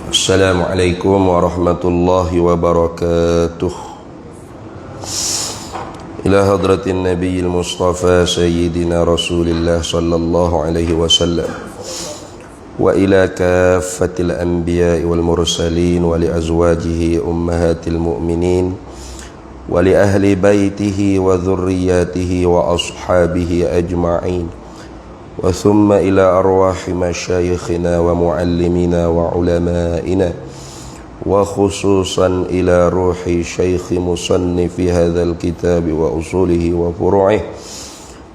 Assalamualaikum warahmatullahi wabarakatuh. Ila hadratin nabiyil mustafa sayyidina rasulillah sallallahu alaihi wasallam wa ila kaffatil anbiya'i wal mursalin wa li azwajihi ummahatil mu'minin wa li ahli baitihi wa dhurriyyatihi wa ashabihi ajma'in. وثم إلى أرواح مشايخنا ومعلمنا وعلمائنا وخصوصا إلى روح شيخ مصنف هذا الكتاب وأصوله وفروعه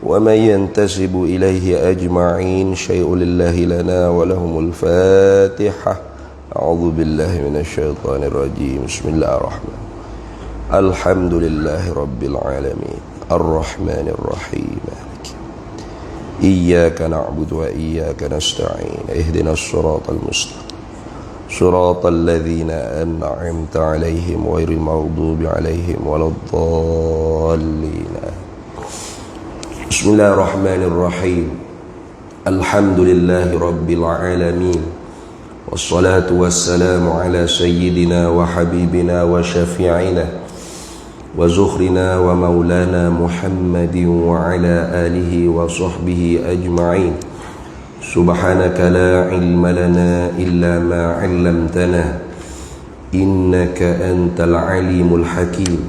ومن ينتسب إليه أجمعين شيء لله لنا ولهم الفاتحة. أعوذ بالله من الشيطان الرجيم. بسم الله الرحمن الرحيم. الحمد لله رب العالمين الرحمن الرحيم إياك نعبد وإياك نستعين اهدنا الصراط المستقيم صراط الذين أنعمت عليهم غير المغضوب عليهم ولا الضالين. بسم الله الرحمن الرحيم. الحمد لله رب العالمين والصلاة والسلام على سيدنا وحبيبنا وشفيعنا وزخرنا ومولانا محمد وعلى آله وصحبه أجمعين. سبحانك لا علم لنا إلا ما علمتنا إنك أنت العليم الحكيم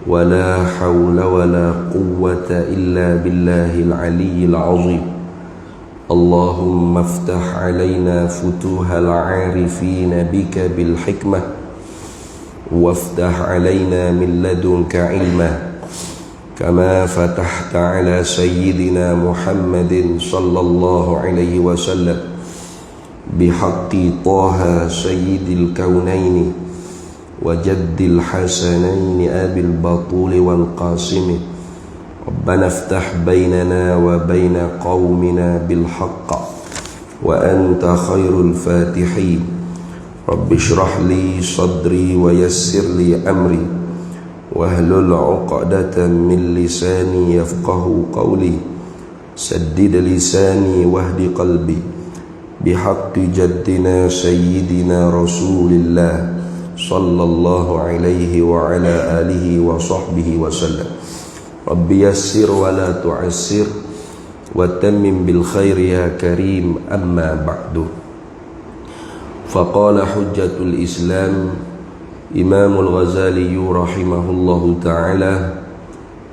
ولا حول ولا قوة إلا بالله العلي العظيم. اللهم افتح علينا فتوح العارفين بك بالحكمة وافتح علينا من لدنك علما كما فتحت على سيدنا محمد صلى الله عليه وسلم بحق طه سيد الكونين وجد الحسنين أبي البطول والقاسم. ربنا افتح بيننا وبين قومنا بالحق وأنت خير الفاتحين. رب اشرح لي صدري ويسر لي أمري واحلل عقدة من لساني يفقه قولي سدد لساني واهد قلبي بحق جدنا سيدنا رسول الله صلى الله عليه وعلى آله وصحبه وسلم. رب يسر ولا تعسر وتمم بالخير يا كريم. أما بعد. فقال حجة الإسلام إمام الغزالي رحمه الله تعالى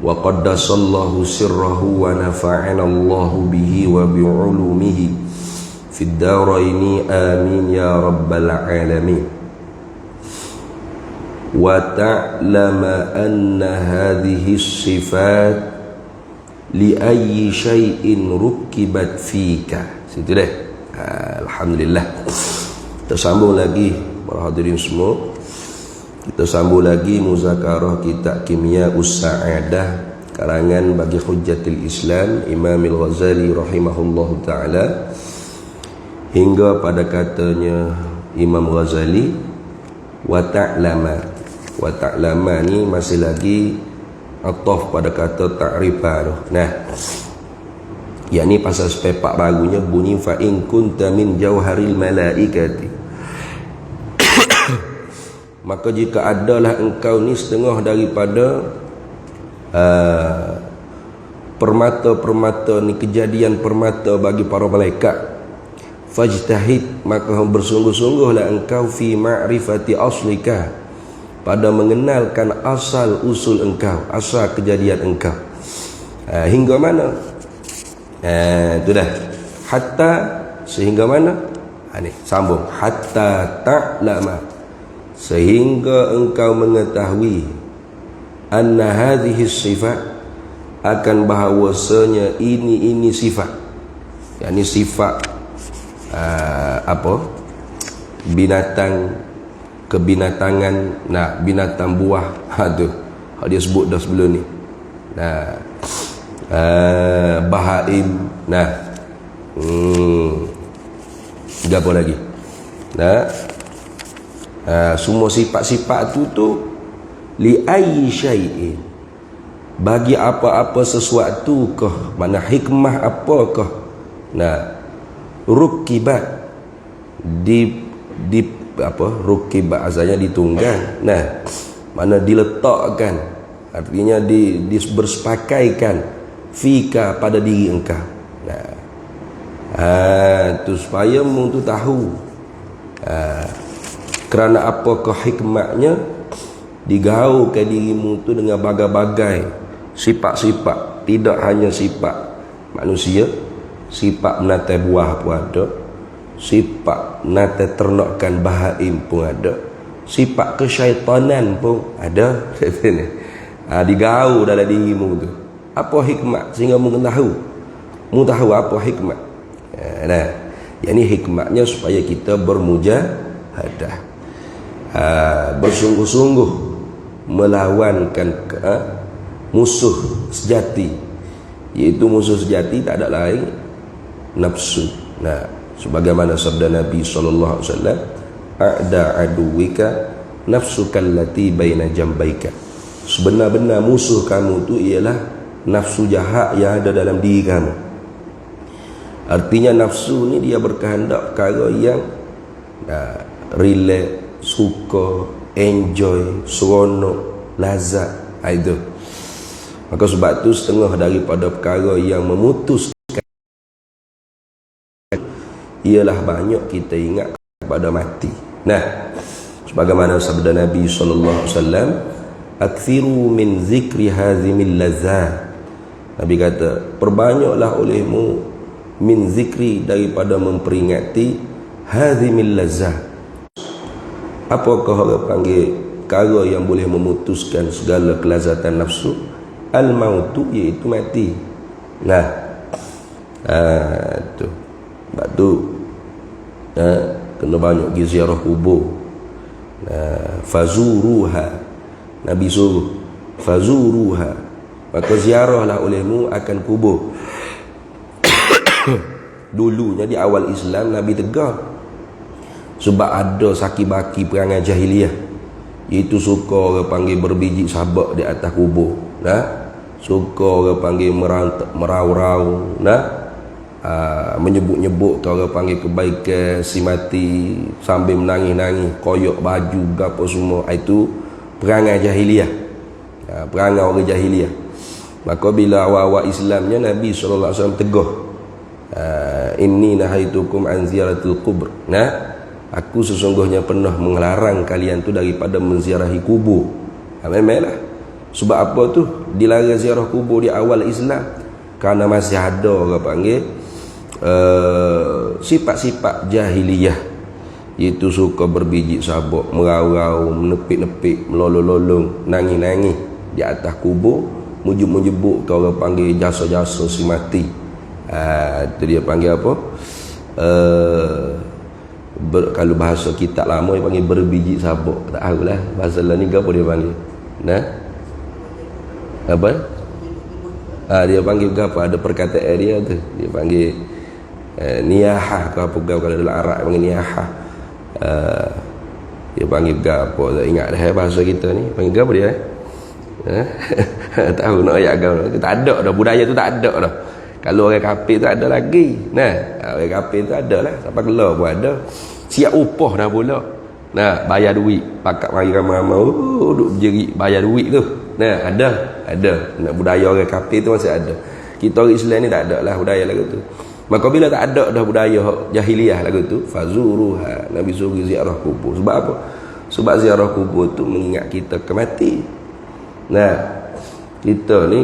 وقدس الله سره ونفعنا الله به وبعلومه في الدارين آمين يا رب العالمين. وتعلم أن هذه الصفات لأي شيء ركبت فيك. Situ deh. Alhamdulillah. Kita sambung lagi para hadirin semua. Kita sambung lagi muzakarah kitab Kimia Us-Sa'adah karangan bagi Hujjatul Islam Imam Al-Ghazali rahimahullahu taala, hingga pada katanya Imam Ghazali wa ta'lama. Wa ta'lama ni masih lagi ataf pada kata ta'rifah. Nah, yakni pasal sepepak barunya bunyi fa in kunta min jauharil malaikati. Maka jika adalah engkau ni setengah daripada permata-permata ni, kejadian permata bagi para malaikat, fajtahid, maka bersungguh-sungguhlah engkau fi ma'rifati aslika, pada mengenalkan asal usul engkau, asal kejadian engkau. Hingga mana? Itu dah. Hatta, sehingga mana? Ni sambung, hatta ta'lama, sehingga engkau mengetahui anna hadhihi sifat, akan bahawasanya ini sifat, yakni sifat binatang, kebinatangan, nah binatang buah, tu dia sebut dah sebelum ni. Nah, bahaim, nah apa lagi? Nah, semua sifat-sifat tu li ayyi syai'in, bagi apa-apa sesuatu kah, mana hikmah apakah Nah, rukibat di apa, rukibat asalnya ditunggang. Nah, mana diletakkan, artinya bersepakaikan fika pada diri engkau. Nah, tu supaya mu tu tahu kerana apakah hikmatnya digaulkan dirimu tu dengan bagai-bagai sifat-sifat, tidak hanya sifat manusia, sifat menatai buah pun ada, sifat menatai ternakan bahaim pun ada, sifat kesyaitanan pun ada. Digaul dalam dirimu tu. Apa hikmat sehingga mu tahu apa hikmat. Nah, yang ini hikmatnya supaya kita bermujahadah, bersungguh-sungguh melawankan musuh sejati, iaitu musuh sejati tak ada lain nafsu. Nah, sebagaimana sabda Nabi SAW, a'da aduwika nafsuka allati baina jambaika. Sebenar-benar musuh kamu tu ialah nafsu jahat yang ada dalam diri kamu. Artinya nafsu ni dia berkehendak perkara yang relax, suka, enjoy, seronok, lazat, itu. Maka sebab tu setengah daripada perkara yang memutuskan ialah banyak kita ingat kepada mati. Nah, sebagaimana sabda Nabi SAW, akthiru min zikri hazimil lazat. Nabi kata, perbanyaklah olehmu min zikri, daripada memperingati hazimil lazat. Apakah orang panggil perkara yang boleh memutuskan segala kelazatan nafsu? Al-mautu, iaitu mati. Nah, tu sebab tu kena banyak pergi ziarah kubur. Fazuruha, Nabi suruh fazuruha, maka ziarahlah olehmu akan kubur. Dulunya di awal Islam Nabi tegar, sebab ada saki-baki perangai jahiliah, iaitu suka orang panggil berbiji sabak di atas kubur. Suka orang panggil merau-rau, menyebut-nyebut orang panggil kebaikan si mati sambil menangis-nangis, koyok baju apa semua. Itu perangai jahiliah, perangai orang jahiliah. Maka bila awal-awal Islamnya, Nabi SAW tegur, inni nahaitukum an ziyaratil kubur. Aku sesungguhnya pernah melarang kalian tu daripada menziarahi kubur. Memanglah. Sebab apa tu dilarang ziarah kubur di awal Islam? Kerana masih ada orang panggil sifat-sifat jahiliyah, iaitu suka berbiji sabak, merau-rau, menepik-nepik, melolong-lolong, nangis-nangis di atas kubur, menyebut-menyebut ke orang panggil jasa-jasa si mati. Itu dia panggil apa? Kalau bahasa kitab lama dia panggil berbiji sabak. Tak tahulah bahasa lain ni apa dia panggil. Apa? Dia panggil apa? Ada perkataan dia tu. Dia panggil niyahah ke apa, kalau dalam Arab panggil niyahah. Dia panggil apa? Tak ingat dah bahasa kita ni. Panggil apa dia? Tahu nak ayat agama. Tak ada dah, budaya tu tak ada dah. Kalau orang kafir tu ada lagi. Orang kafir tu ada lah. Sampai kelar pun ada. Siap upah dah pula. Bayar duit. Pakat mari ramai-ramai. Duduk jerit bayar duit tu. Ada. Budaya orang kafir tu masih ada. Kita orang Islam ni tak ada lah budaya lagu tu. Maka bila tak ada dah budaya jahiliah lagu tu, fazuruha, Nabi suruh ziarah kubur. Sebab apa? Sebab ziarah kubur tu mengingat kita ke mati. Kita ni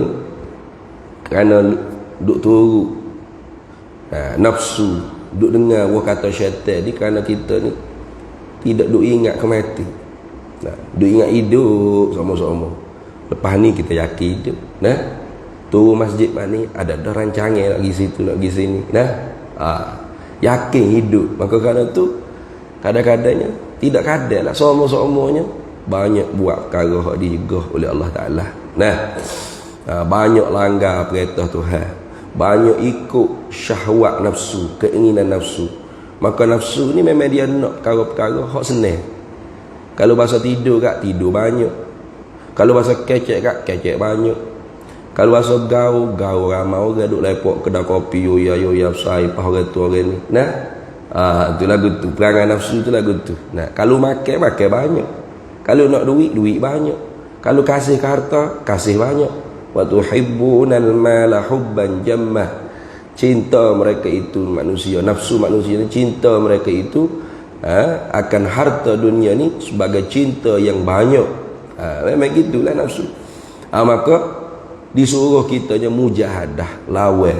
kerana duk turut nafsu, duk dengar kata syaitan ni, kerana kita ni tidak duk ingat ke mati. Duk ingat hidup sama-sama. Lepas ni kita yakin hidup. Turun masjid ni ada rancangan nak pergi situ, nak pergi sini. Yakin hidup. Maka kerana tu kadang-kadangnya tidak kadang lah, sama-samanya banyak buat perkara yang digah oleh Allah Ta'ala. Banyak langgar perintah Tuhan, banyak ikut syahwat nafsu, keinginan nafsu. Maka nafsu ni memang dia nak perkara-perkara hak senang. Kalau bahasa tidur kat, tidur banyak. Kalau bahasa kecek kat, kecek banyak. Kalau rasa gaul ramai orang duk lepok kedai kopi yoya sai apa orang tu orang ni. Nah, tu lagu tu, perangai nafsu tu lagu tu. Nah, kalau makan banyak. Kalau nak duit banyak. Kalau kasih harta kasih banyak. Wa tuhibbunal mala hubban jammah. Cinta mereka itu manusia, nafsu manusia ni cinta mereka itu akan harta dunia ni sebagai cinta yang banyak. Memang gitulah nafsu. Maka disuruh kitanya mujahadah, lawan.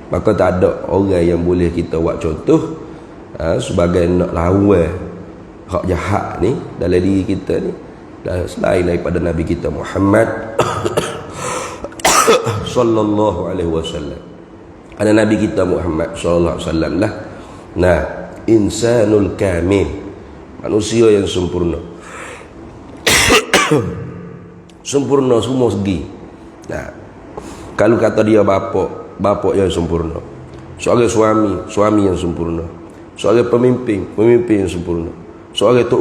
Maka tak ada orang yang boleh kita buat contoh sebagai nak lawan hak jahat ni dalam diri kita ni selain daripada Nabi kita Muhammad sallallahu alaihi wasallam. Ada Nabi kita Muhammad sallallahu alaihi wasallam lah. Nah, insanul kamil, manusia yang sempurna. Sempurna semua segi. Nah, kalau kata dia bapa yang sempurna. Seorang suami yang sempurna. Seorang pemimpin yang sempurna. Seorang tok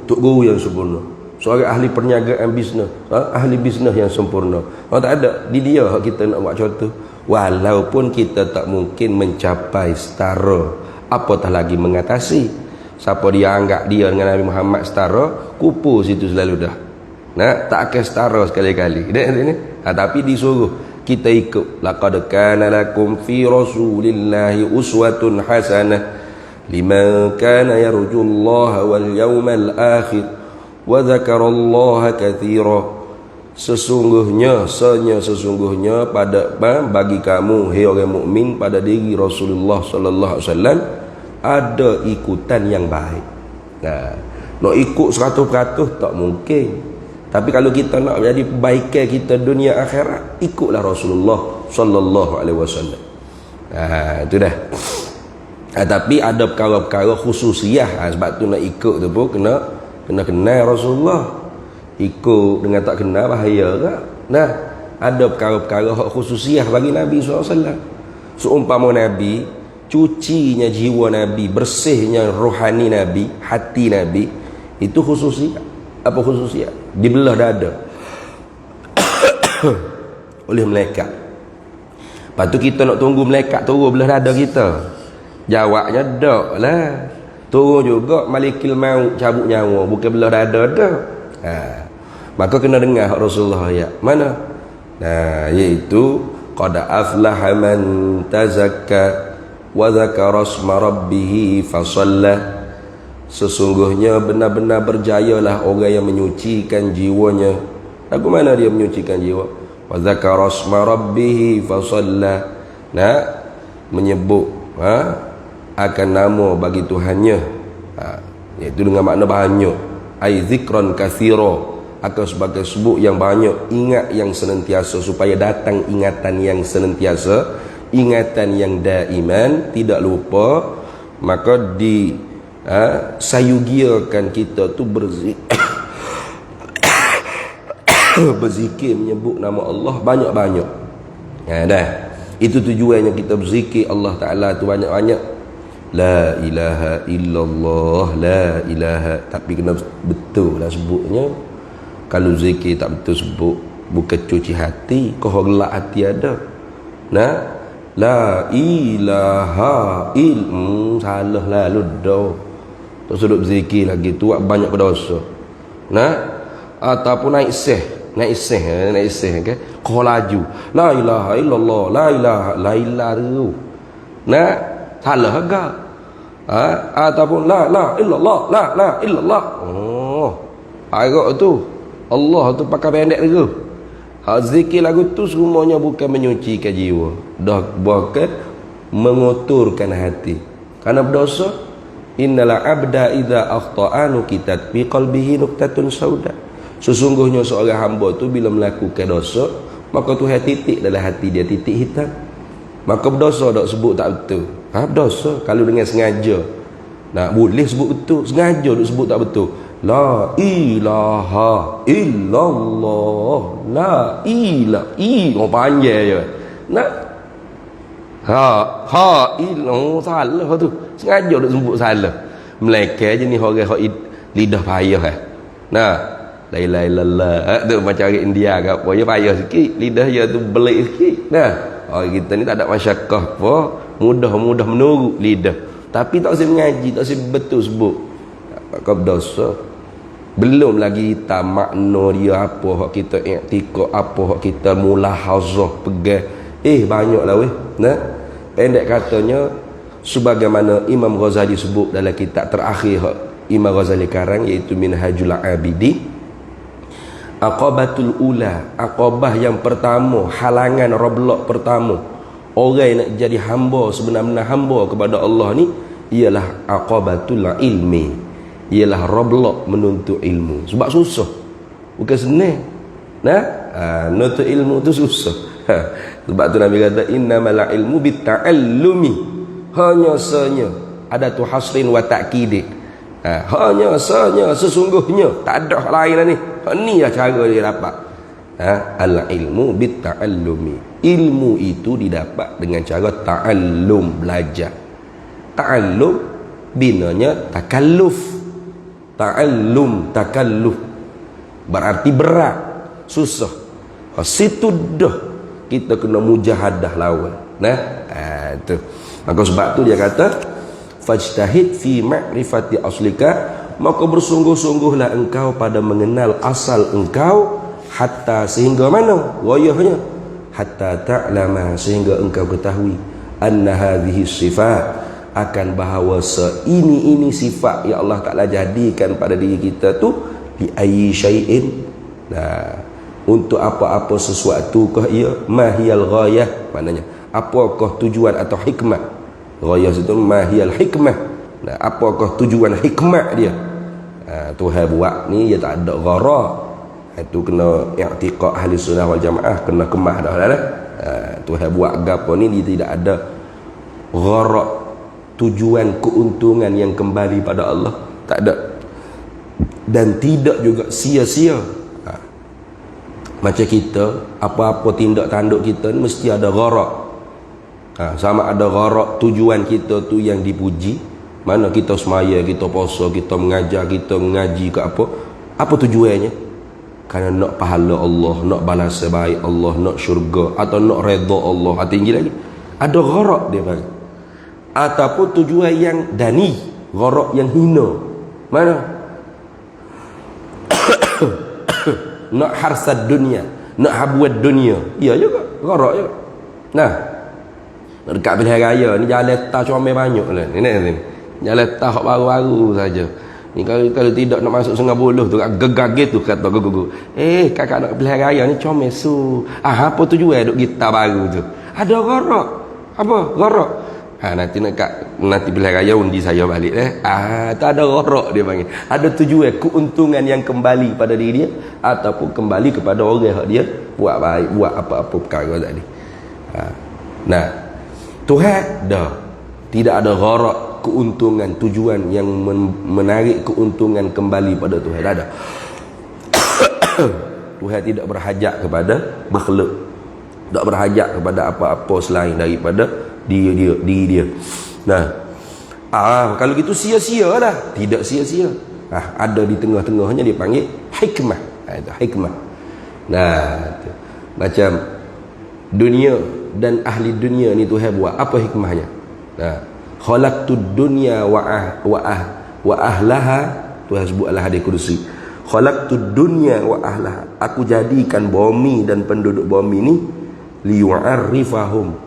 guru yang sempurna. Seorang ahli perniagaan bisnes, ahli bisnes yang sempurna. Tak ada di dia kita nak buat contoh. Walaupun kita tak mungkin mencapai setara, apatah lagi mengatasi. Siapa dia anggap dia dengan Nabi Muhammad setara, kupu situ selalu dah. Nah, tak akan setara sekali-kali. Tapi disuruh kita ikut. Laqad kana lakum fi rasulillahi uswatun hasanah liman kana yarjullaha wal yawmal akhir wa dzakarallaha katsira. Sesungguhnya pada bagi kamu hai orang mukmin pada diri Rasulullah sallallahu alaihi wasallam ada ikutan yang baik. Nah, nak ikut 100% tak mungkin. Tapi kalau kita nak jadi perbaikan kita dunia akhirat, ikutlah Rasulullah sallallahu alaihi wasallam. Itu dah. Tapi ada perkara-perkara khususiah. Sebab tu nak ikut tu pun kena kenal Rasulullah. Ikut dengan tak kenal bahaya ke? Nah, ada perkara-perkara khususiah bagi Nabi SAW. Seumpama Nabi, cucinya jiwa Nabi, bersihnya rohani Nabi, hati Nabi, itu khususiah. Apa khususiah? Dibelah dada oleh malaikat. Lepas tu kita nak tunggu malaikat turun belah dada kita. Jawabnya tak lah. Turun juga malikil maut cabut nyawa, bukan belah dada dah. Maka kena dengar Rasulullah ayat mana? Iaitu qad aflaha man tazakka wa dzakara asma rabbih fa shalla. Sesungguhnya benar-benar berjayalah orang yang menyucikan jiwanya. Lagu mana dia menyucikan jiwa? Wa dzakara asma rabbih fa shalla. Nah, menyebut akan nama bagi Tuhannya, iaitu dengan makna banyak. Ai zikran katsira, akan sebagai sebut yang banyak, ingat yang senantiasa, supaya datang ingatan yang senantiasa, ingatan yang daiman, tidak lupa. Maka sayugiakan kita tu berzikir menyebut nama Allah banyak-banyak. Dah. Itu tujuannya kita berzikir Allah Ta'ala tu banyak-banyak. La ilaha illallah, la ilaha. Tapi kena betul lah sebutnya. Kalau zikir tak betul sebut, bukan cuci hati, kau gelak hati ada. Nah, la ilaha salah lalu dah. Tak sudut berzikir lagi tu banyak berdosa. Nah, ataupun naik seh okay? Kau laju la ilaha illallah, la ilaha tu. Nah, salah agak. Ataupun la illallah, la illallah. Agak tu Allah tu pakai pendek tu. Zikir lagu tu semuanya bukan menyucikan jiwa, dah bukan mengotorkan hati. Karena berdosa. Innal abda idza akhta'a nukitat fi qalbihi nuqtatun sauda. Sesungguhnya seorang hamba tu bila melakukan dosa, maka Tuhan titik dalam hati dia titik hitam. Maka berdosa tak sebut tak betul. Berdosa kalau dengan sengaja. Nah, boleh sebut betul, sengaja duk sebut tak betul. La ilaha illallah, la ilaha panjang je. Nah, salah tu. Sengaja duk sebut salah. Melaka je ni orang hak lidah payah. Nah, La ilaha illallah. Tu macam orang India ke apa, dia payah sikit, lidah dia tu belik sikit. Nah, orang kita ni tak ada masyarakat apa, mudah menurut lidah. Tapi tak usah mengaji, tak usah betul sebut. Kau berdosa. Belum lagi kita makna dia apa hak kita i'tiqad, apa hak kita mulahazah pegang. Banyaklah weh. Nah, pendek katanya sebagaimana Imam Ghazali sebut dalam kitab terakhir hak Imam Ghazali karang, iaitu Minhajul Abidin, aqabatul ula, aqabah yang pertama, halangan roblok pertama orang nak jadi hamba, sebenar-benar hamba kepada Allah ni, ialah aqabatul ilmi, ialah roblok menuntut ilmu. Sebab susah, bukan senang. Nah, nuntut ilmu tu susah. Sebab tu Nabi kata innamal ilmu bitta'allumi, hanya senya ada tu hasrin wa ta'kid. Hanya senya sesungguhnya, tak ada lain lah ni. Ni lah cara dia dapat. Al ilmu bitta'allumi, ilmu itu didapat dengan cara ta'allum, belajar. Ta'allum binanya takalluf. Ta'allum, takalluf berarti berat, susah. Situ dah kita kena mujahadah lawan. Nah, tu. Maka sebab tu dia kata fajtahid fi ma'rifati aslika, maka bersungguh-sungguhlah engkau pada mengenal asal engkau, hatta sehingga mana wayahnya, hatta ta'lama sehingga engkau ketahui, anna hadhihi sifat, akan bahawa ini sifat yang Allah Ta'ala jadikan pada diri kita tu, bi ayyi syai'in, nah, untuk apa-apa sesuatu kah ia, mahiyal ghayah, maknanya apakah tujuan atau hikmah. Ghayah itu mahiyal hikmah, nah, apakah tujuan hikmah dia. Tuhan buat ni dia tak ada gharak, itu kena i'tiqad ahli sunnah wal jamaah, kena kemah dah lah. Tuhan buat gapo ni dia tidak ada gharak, tujuan keuntungan yang kembali pada Allah, tak ada. Dan tidak juga sia-sia. Macam kita, apa-apa tindak tanduk kita ni mesti ada gharak. Sama ada gharak tujuan kita tu yang dipuji, mana kita semaya, kita puasa, kita mengajar, kita mengaji ke apa tujuannya? Kerana nak pahala Allah, nak balas baik Allah, nak syurga, atau nak redha Allah, atau tinggi lagi, ada gharak dia bagi. Ataupun tujuan yang dani, gharak yang hina, mana? Nak harsad dunia, nak habuat dunia, iya juga gharak juga. Nah, nak dekat pilihan raya ni jalan tak comel banyak lah ni, jalan tak baru-baru saja ni. Kalau tidak nak masuk Sungai Buloh tu gegar gitu kata gugu, kakak nak pilihan raya ni comel su, apa tujuan duk gitar baru tu, ada gharak, apa gharak. Nanti pilihan raya undi saya balik tak ada gharak dia panggil, ada tujuan keuntungan yang kembali pada diri dia, ataupun kembali kepada orang yang dia buat baik, buat apa-apa perkara tadi. Nah, Tuhan dah tidak ada gharak, keuntungan, tujuan yang menarik keuntungan kembali pada Tuhan, tak ada. Tuhan tidak berhajat kepada makhluk, tak berhajat kepada apa-apa selain daripada diri dia. Nah, kalau gitu sia-sia dah. Tidak sia-sia. Ada di tengah-tengahnya dia panggil hikmah. Itu hikmah. Nah, itu. Macam dunia dan ahli dunia ni Tuhan buat apa hikmahnya? Nah, khalaqtud dunya wa ahlaha, Tuhan sebut dalam hadis kursi, khalaqtud dunya wa ahlaha, aku jadikan bumi dan penduduk bumi ni liyu'arrifahum,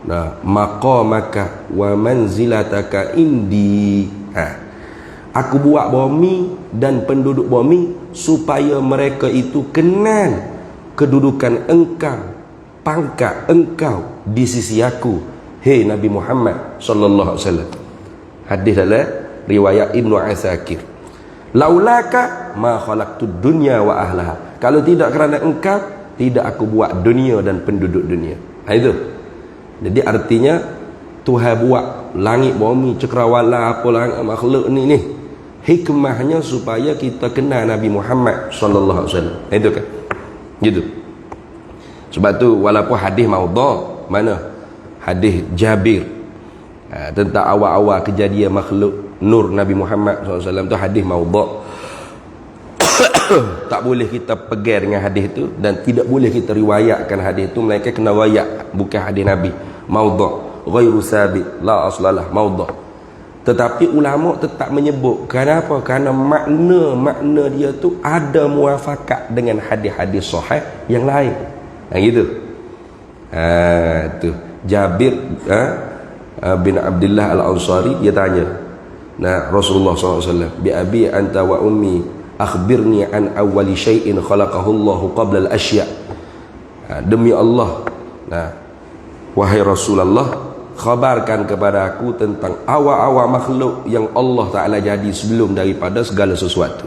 nah, maqamaka wa manzilataka indi. Aku buat bumi dan penduduk bumi supaya mereka itu kenal kedudukan engkau, pangkat engkau di sisi aku, hei Nabi Muhammad sallallahu alaihi wasallam. Hadis dalam riwayat Ibnu Asakir, laulaka ma khalaqtud dunya wa ahlaha, kalau tidak kerana engkau, tidak aku buat dunia dan penduduk dunia. Itu. Jadi artinya Tuhan buat langit bumi cakrawala apa makhluk ni hikmahnya supaya kita kenal Nabi Muhammad sallallahu alaihi wasallam. Itu kan? Gitu. Sebab tu walaupun hadis maudhu', mana hadis Jabir tentang awal-awal kejadian makhluk nur Nabi Muhammad sallallahu alaihi wasallam tu hadis maudhu'. Tak boleh kita pegang dengan hadis itu, dan tidak boleh kita riwayatkan hadis itu, melainkan kena riwayat, bukan hadis Nabi. Maudhu' ghairu sabit la aslalah maudhu'. Tetapi ulama tetap menyebut. Kenapa? Kerana makna dia tu ada muafakat dengan hadis-hadis sahih yang lain. Gitu. Tu Jabir bin Abdullah Al-Ansari dia tanya, nah, Rasulullah SAW, bi abi anta wa ummi akhbirni an awwali syai'in khalaqahu Allah qabla al-asya'. Demi Allah, nah, wahai Rasulullah, khabarkan kepada aku tentang awal-awal makhluk yang Allah Ta'ala jadi sebelum daripada segala sesuatu.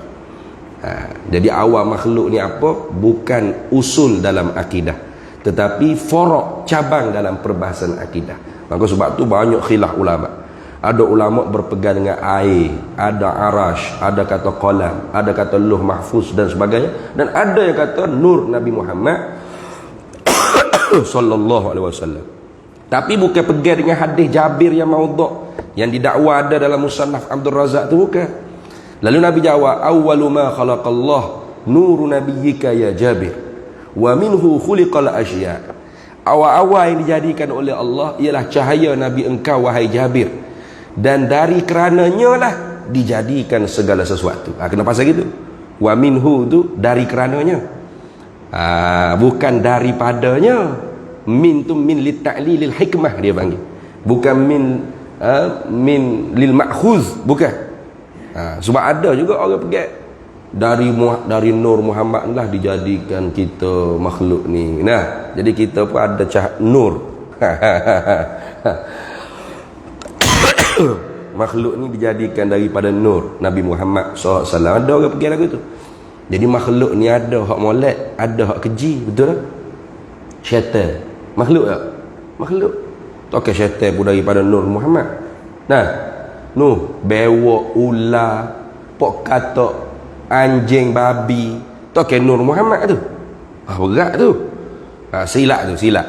Jadi awal makhluk ni apa? Bukan usul dalam akidah, tetapi forok, cabang dalam perbahasan akidah. Maka sebab tu banyak khilaf ulama. Ada ulama berpegang dengan air, ada arash, ada kata qalam, ada kata luh mahfuz dan sebagainya, dan ada yang kata nur Nabi Muhammad sallallahu alaihi wasallam. Tapi bukan pegang dengan hadis Jabir yang maudhu' yang didakwa ada dalam musannaf Abdul Razak tu, bukan. Lalu Nabi jawab, awwalu ma khalaqallah nuru nabiyyika ya Jabir wa minhu khuliqal asya'. Awal-awal yang dijadikan oleh Allah ialah cahaya Nabi engkau wahai Jabir, dan dari kerananya lah dijadikan segala sesuatu. Kenapa pasal gitu? Wa minhu tu dari kerananya, bukan daripadanya. Min tu min li ta'lilil hikmah dia panggil, bukan min lil ma'khuz, bukan. Sebab ada juga orang pergi dari nur Muhammad lah dijadikan kita makhluk ni. Nah, jadi kita pun ada nur. Makhluk ni dijadikan daripada nur Nabi Muhammad SAW. Ada orang pergi lagu tu. Jadi makhluk ni ada hak molek, ada hak keji, betul tak? Syaitan makhluk tak? Makhluk. Okey, syaitan pun daripada nur Muhammad. Nah, bewok, ular, pok katok, anjing, babi, tu okey nur Muhammad tu. Berat tu. Silap tu, silap.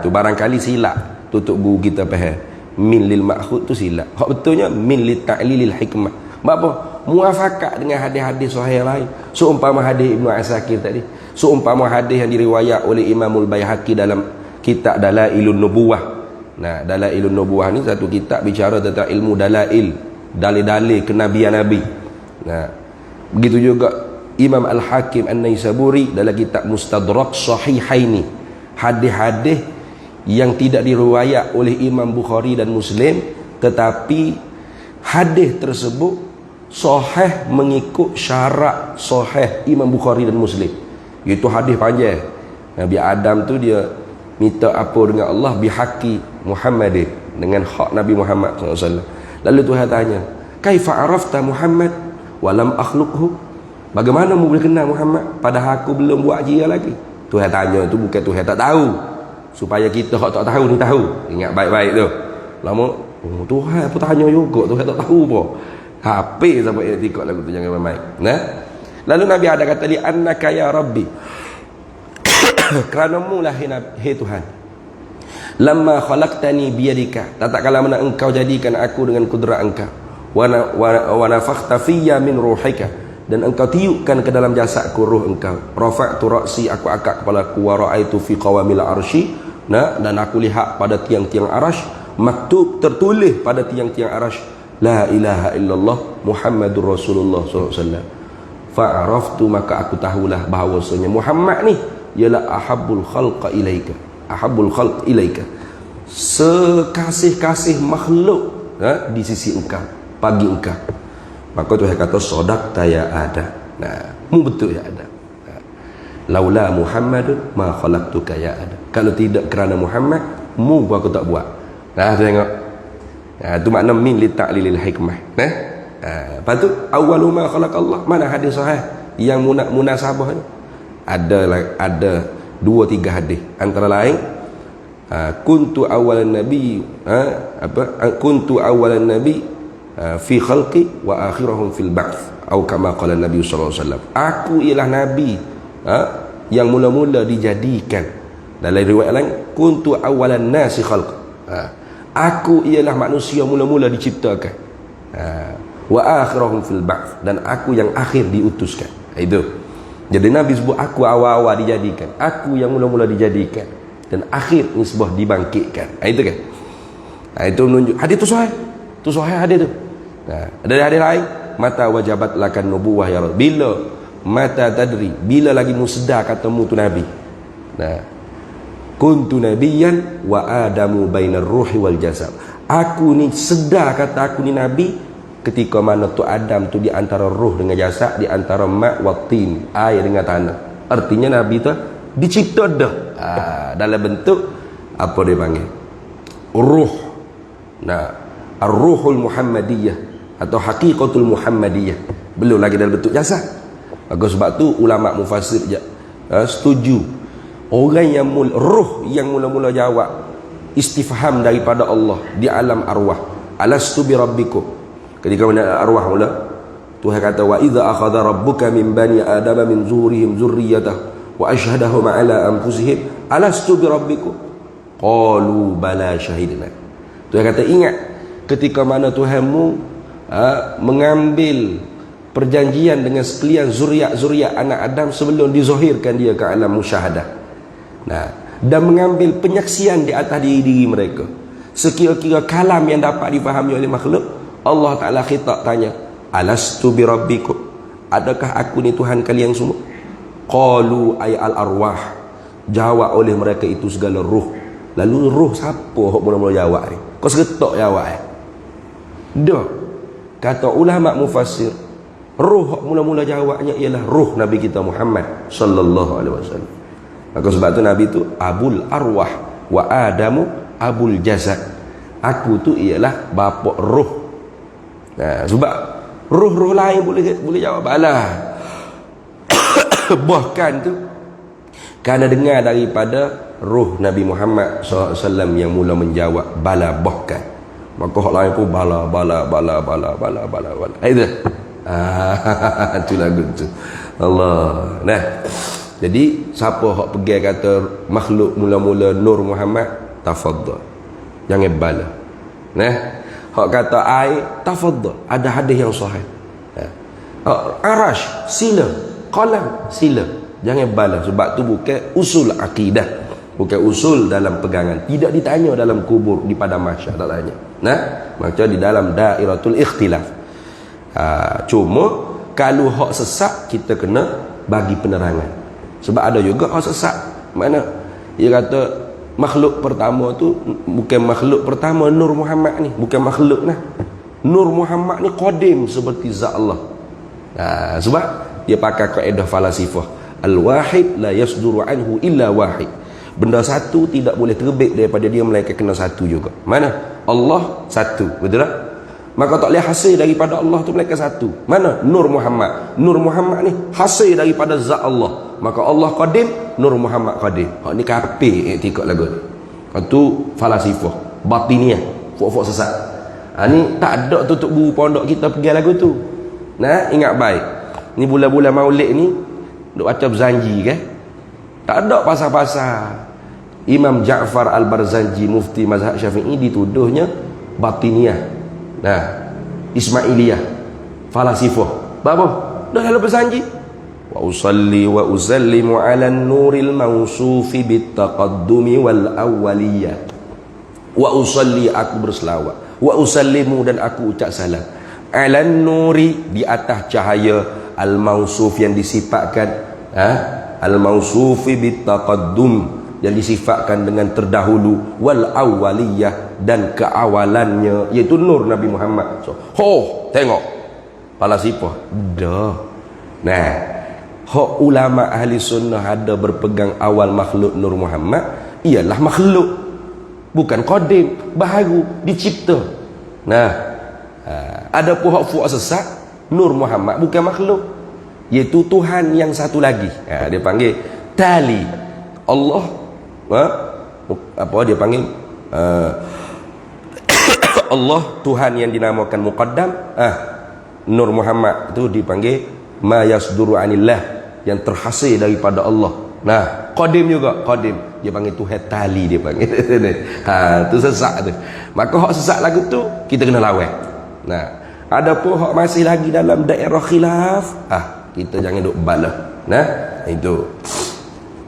Tu barangkali silap. Tutup guru kita faham. Min lil ma'khud tu silap. Hak betulnya min li ta'lilil hikmah. Apa? Muafakat dengan hadis-hadis sahih lain. Seumpama hadis Ibnu Asakir tadi, seumpama hadis yang diriwayat oleh Imamul Baihaqi dalam kitab Dalailun Nubuwah. Nah, Dalailun Nubuwah ni satu kitab bicara tentang ilmu dalail, dalil-dalil kenabian Nabi. Nah, begitu juga Imam Al-Hakim An-Naisaburi dalam kitab Mustadrak Sahihaini, hadis-hadis yang tidak diriwayat oleh Imam Bukhari dan Muslim, tetapi hadis tersebut sahih mengikut syarat sahih Imam Bukhari dan Muslim. Itu hadis panjang. Nabi Adam tu dia minta apa dengan Allah, bihaqi Muhammad, dengan hak Nabi Muhammad SAW. Lalu Tuhan tanya, kaifa arafta Muhammad walam akhluqhu? Bagaimana mu boleh kenal Muhammad padahal aku belum buat dia lagi? Tuhan tanya tu bukan Tuhan tak tahu, supaya kita hak tak tahu ni tahu. Ingat baik-baik tu. Lama Tuhan apa tanya juga, Tuhan tak tahu apa. HP sampai etikot lagu tu, jangan main. Nah. Lalu Nabi ada kata, li annaka ya rabbi, kerana mu lah hai Tuhan, lamma khalaqtani biyadika, tak kala mana engkau jadikan aku dengan kudrat engkau, wa nafakhta fiyya min ruhika, dan engkau tiupkan ke dalam jasadku ruh engkau, rafa'tu ra'si, aku angkat kepalaku, wa ra'aitu fi qawamil arsy, nah, dan aku lihat pada tiang-tiang arash, maktub tertulis pada tiang-tiang arash, la ilaha illallah Muhammadur Rasulullah SAW. Fa'araftu, maka aku tahulah bahawasanya Muhammad ni ialah ahabbul khalqa ilaika, ahabbul khalq ilaika, sekasih-kasih makhluk di sisi engkau, bagi engkau. Maka Tuhan kata, sadaqta ya Adam. Nah, mu betul ya Adam. Laula Muhammadun ma khalaqtuka ya Adam. Kalau tidak kerana Muhammad, mu aku tak buat. Nah, tengok. Itu makna min li ta'lilil hikmah. Lepas tu awwalu ma khalaqallah, mana hadis sahih yang munasabah ni? Ada 2-3 hadis. Antara lain kuntu awalan nabi kuntu awalan nabi fi khalqi wa akhirahum fil ba'th, atau kama qala Nabi sallallahu alaihi wasallam. Aku ialah nabi yang mula-mula dijadikan. Dalam riwayat lain kuntu awalan nasi khalq. Aku ialah manusia mula-mula diciptakan. wa akhirahum fil ba'ts, dan aku yang akhir diutuskan. Itu. Jadi Nabi sebut aku awal-awal dijadikan, aku yang mula-mula dijadikan, dan akhir nisbah dibangkitkan. Itu kan. Itu menunjuk hadis tu sahih. Tu sahih hadis tu. Ada hadis lain, mata wajabat lakan nubuwah ya Rasul. Bila mata tadri, bila lagi musda katamu tu Nabi. Kuntu nabiyyan wa adamu bainar ruhi wal jasad. Aku ni sedar kata aku ni Nabi ketika mana tu Adam tu di antara ruh dengan jasad, di antara ma' wa tin, air dengan tanah. Artinya Nabi tu dicipta dah dalam bentuk apa dia panggil? Ruh. Ar-ruhul Muhammadiyah atau haqiqatul Muhammadiyah. Belum lagi dalam bentuk jasad. Maka sebab tu ulama mufassir setuju orang yang ruh yang mula-mula jawab istifham daripada Allah di alam arwah, alastu bi rabbikum. Ketika mana arwah mula, Tuhan kata wa idza akhadha rabbuka min bani adama min zuhurihim dzurriyyatahum wa ashhadahum ala anfusihim alastu bi rabbikum qalu bala syahidna. Tuhan kata ingat ketika mana Tuhanmu mengambil perjanjian dengan sekalian zuriat anak Adam sebelum dizahirkan dia ke alam musyahadah. Dan mengambil penyaksian di atas diri mereka. Sekira-kira kalam yang dapat difahami oleh makhluk, Allah Ta'ala khitab tanya, alastu bi rabbikum, adakah aku ni Tuhan kalian semua? Qalu ay al arwah, jawab oleh mereka itu segala ruh. Lalu ruh siapa hok mula-mula jawab ni? Kau seretak jawab dah. Kata ulama mufassir, ruh hok mula-mula jawabnya ialah ruh Nabi kita Muhammad sallallahu alaihi wasallam. Maka sebab tu Nabi tu abul arwah wa adamu abul jasad. Aku tu ialah bapa ruh. Sebab ruh-ruh lain boleh jawab balah. Bahkan tu kerana dengar daripada ruh Nabi Muhammad SAW yang mula menjawab bala bahkan. Maka hak lain pun bala. Itu. Itu lagu tu. Allah. Jadi siapa hak pergi kata makhluk mula-mula Nur Muhammad, tafaddal. Jangan bala. Hak kata ai, tafaddal. Ada hadis yang sahih. Arash, sila. Qalam, sila. Jangan bala. Sebab tu bukan usul akidah, bukan usul dalam pegangan. Tidak ditanya dalam kubur di padang mahsyar, tak tanya. Macam di dalam dairatul ikhtilaf. Cuma kalau hak sesat kita kena bagi penerangan. Sebab ada juga hak sesat. Mana dia kata makhluk pertama tu bukan makhluk pertama Nur Muhammad ni, bukan makhluk nah. Nur Muhammad ni qadim seperti zat Allah. Sebab dia pakai kaedah falasifah. Al-wahid la yasduru anhu illa wahid. Benda satu tidak boleh terbit daripada dia melainkan kena satu juga. Mana? Allah satu, betul tak? Maka tak boleh hasil daripada Allah tu melainkan satu. Mana? Nur Muhammad. Nur Muhammad ni hasil daripada zat Allah. Maka Allah qadim, Nur Muhammad qadim. Hak ni kafir iktikad lagu ni. Tu falasifah, batiniyah, fok-fok sesat. Ni tak ada tutup buku pondok kita pergi lagu tu. Ingat baik. Ni bulan-bulan Maulid ni duk baca Barzanji kan? Tak ada pasal-pasal Imam Ja'far Al-Barzanji mufti mazhab Syafi'i dituduhnya batiniyah. Ismailiyah, falasifah. Apa? Dah dalam Barzanji. Wa usalli wa usallimu ala nuril mausufi bitaqaddumi wal awwaliyah. Wa usalli, aku berselawat. Wa usallimu, dan aku ucap salam. Ala nuri, di atas cahaya al-mausuf yang disifatkan al-mausufi bitaqaddum, yang disifatkan dengan terdahulu, wal awwaliyah, dan keawalannya, iaitu nur Nabi Muhammad. Tengok falasifah dah. Hak ulama ahli sunnah ada berpegang awal makhluk Nur Muhammad ialah makhluk, bukan qadim, baharu, dicipta. Ada pun hak fuq sesat, Nur Muhammad bukan makhluk, iaitu Tuhan yang satu lagi. Dia panggil tali. Allah apa dia panggil Allah Tuhan yang dinamakan muqaddam. Nur Muhammad tu dipanggil ma yasduru anillah, yang terhasil daripada Allah. Qadim juga, qadim dia panggil Tuhan tali, dia panggil. Tu sesat tu. Maka hak sesat lagu tu kita kena lawan. Ada pun hak masih lagi dalam daerah khilaf, kita jangan duk balah. Nah, itu.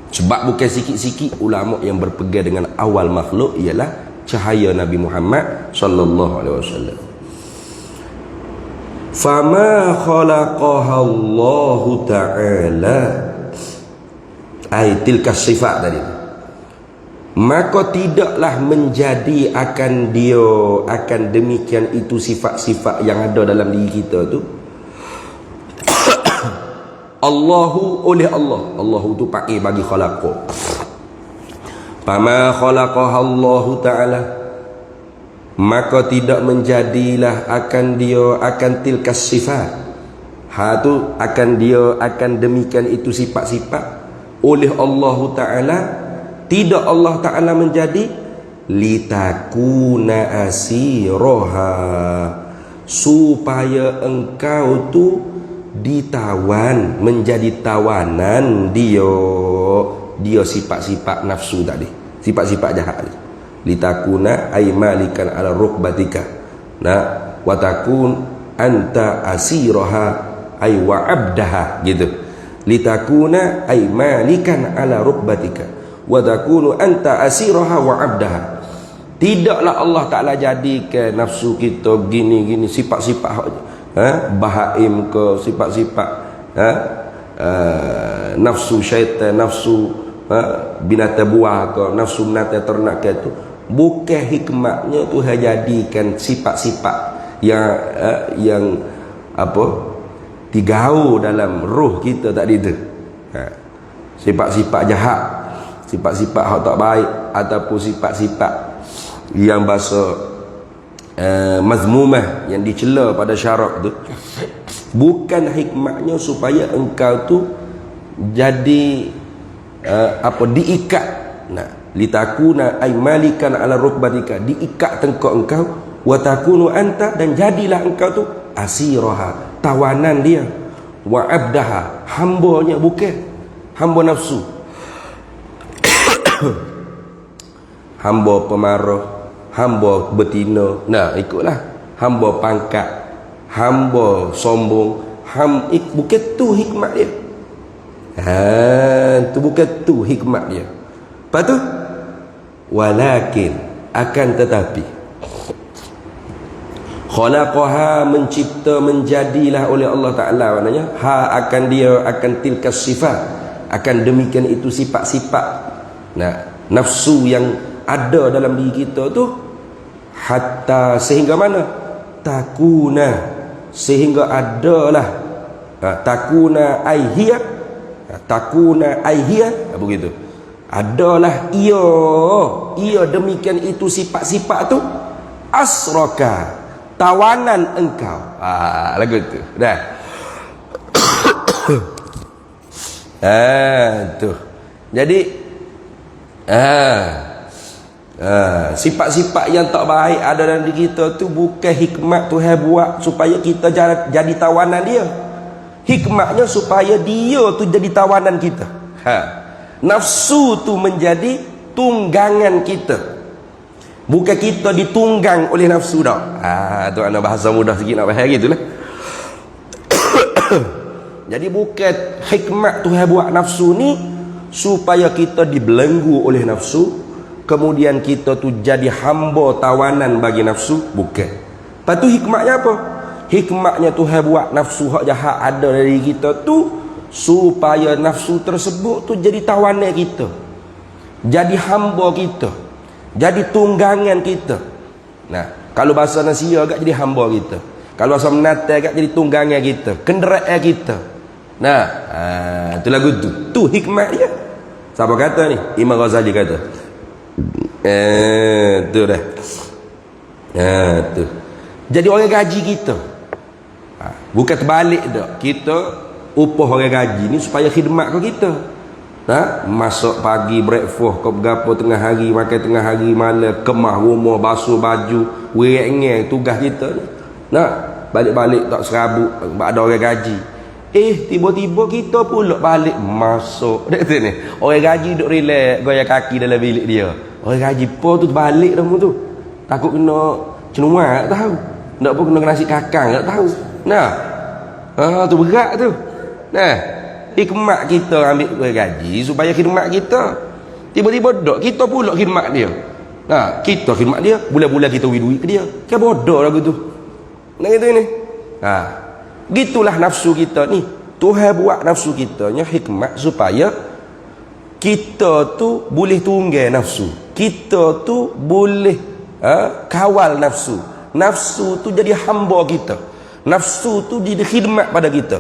Sebab bukan sikit-sikit ulama yang berpegang dengan awal makhluk ialah cahaya Nabi Muhammad sallallahu alaihi wasallam. Fama khalaqaha Allah Ta'ala ay tilka sifat tadi, maka tidaklah menjadi akan dia akan demikian itu sifat-sifat yang ada dalam diri kita tu Allahu oleh Allah. Allahu tu pakai bagi khalaqa. Fama khalaqaha Allah Ta'ala, maka tidak menjadilah akan dia akan tilkas sifat, tu akan dia akan demikian itu sifat-sifat oleh Allah Ta'ala. Tidak Allah Ta'ala menjadi litakuna asiraha, supaya engkau tu ditawan, menjadi tawanan dia sifat-sifat nafsu tadi, sifat-sifat jahat tadi. Litakuna ay malikan ala rukbatika, wa takun anta asiraha ay wa abdaha, gitu. Litakuna ay malikan ala rukbatika wa takunu anta asiraha wa abdaha. Tidaklah Allah Ta'ala jadikan nafsu kita gini-gini sifat-sifat bahaim ke, sifat-sifat nafsu syaitan, nafsu binatang buah ke, nafsu binatang ternak ke, itu bukan hikmatnya Tuhan jadikan sifat-sifat yang apa tigau dalam roh kita tadi tu, sifat-sifat jahat, sifat-sifat hak tak baik, ataupun sifat-sifat yang bahasa mazmumah, yang dicela pada syarak tu. Bukan hikmatnya supaya engkau tu jadi diikat. Litakuna ay malikan ala rukbatika, diikat tengkok engkau, wa takunu anta, dan jadilah engkau tu asiraha, tawanan dia, wa abdaha, hambanya, bukan hamba nafsu. Hamba pemarah, hamba betina, ikutlah hamba pangkat, hamba sombong, bukan tu hikmat dia. Tu bukan tu hikmat dia. Lepas tu walakin, akan tetapi, khalaqaha, mencipta, menjadilah oleh Allah Ta'ala, maknanya akan dia akan tilkas sifat, akan demikian itu sifat-sifat nafsu yang ada dalam diri kita tu, hatta, sehingga mana, takuna, sehingga adalah takuna aihia, takuna aihia, begitu, adalah ia demikian itu sifat-sifat tu asraka, tawanan engkau. Lagu tu dah. Tu jadi sifat-sifat yang tak baik ada dalam diri kita tu bukan hikmat Tuhan buat supaya kita jadi tawanan dia. Hikmatnya supaya dia tu jadi tawanan kita. Nafsu tu menjadi tunggangan kita, bukan kita ditunggang oleh nafsu dah. Tu ana bahasa mudah sikit nak faham gitulah. Jadi bukan hikmat Tuhan buat nafsu ni supaya kita dibelenggu oleh nafsu, kemudian kita tu jadi hamba tawanan bagi nafsu, bukan. Lepas tu hikmatnya apa? Hikmatnya Tuhan buat nafsu hak jahat ada dari kita tu supaya nafsu tersebut tu jadi tawanan kita, jadi hamba kita, jadi tunggangan kita. Kalau bahasa Nasia agak jadi hamba kita, kalau bahasa Menata agak jadi tunggangan kita, kenderaan kita. Tu lagu tu hikmat dia. Siapa kata ni? Imam Ghazali kata. Tu dah. Tu. Jadi orang gaji kita, bukan terbalik dak. Kita upah orang gaji ni supaya khidmat ke kita. Masuk pagi breakfast, kau bergapo tengah hari, makan tengah hari, malam kemah rumah, basuh baju, werek tugas kita ni. Balik-balik tak serabut ada orang gaji. Tiba-tiba kita pula balik masuk. Dek tu ni. Orang gaji duk relax, goyang kaki dalam bilik dia. Orang gaji po tu balik dah tu. Takut kena cenuma, tak tahu. Nak pun kena nasi kakang, tak tahu. Nah. Tu berat tu. Nah. Hikmat kita ambil gaji supaya khidmat kita. Tiba-tiba dok kita pula khidmat dia. Nah, kita khidmat dia, bulan-bulan kita beri duit ke dia. Kan bodoh lagu tu. Nah gitu ni. Gitulah nafsu kita ni. Tuhan buat nafsu kita nya hikmat supaya kita tu boleh tunggal nafsu. Kita tu boleh kawal nafsu. Nafsu tu jadi hamba kita. Nafsu tu jadi khidmat pada kita.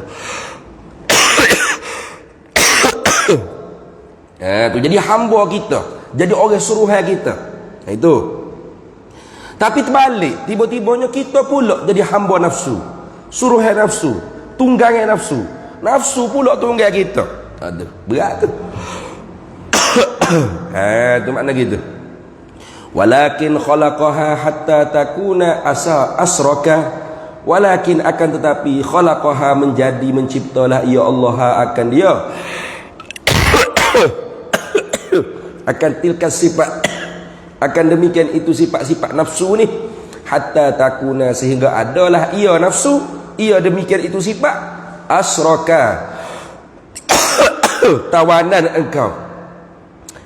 Tu jadi hamba kita, jadi orang suruhan kita. Itu. Tapi terbalik, tiba-tibanya kita pula jadi hamba nafsu, suruhan nafsu, tunggangan nafsu. Nafsu pula tunggang kita. Aduh, berat tu. Tu makna gitu. Walakin khalaqaha hatta takuna asraka. Walakin akan tetapi khalaqaha menjadi menciptalah ia Allah akan dia. Akan tilka sifat, akan demikian itu sifat-sifat nafsu ni, hatta takuna sehingga adalah ia nafsu, ia demikian itu sifat asraka, tawanan engkau.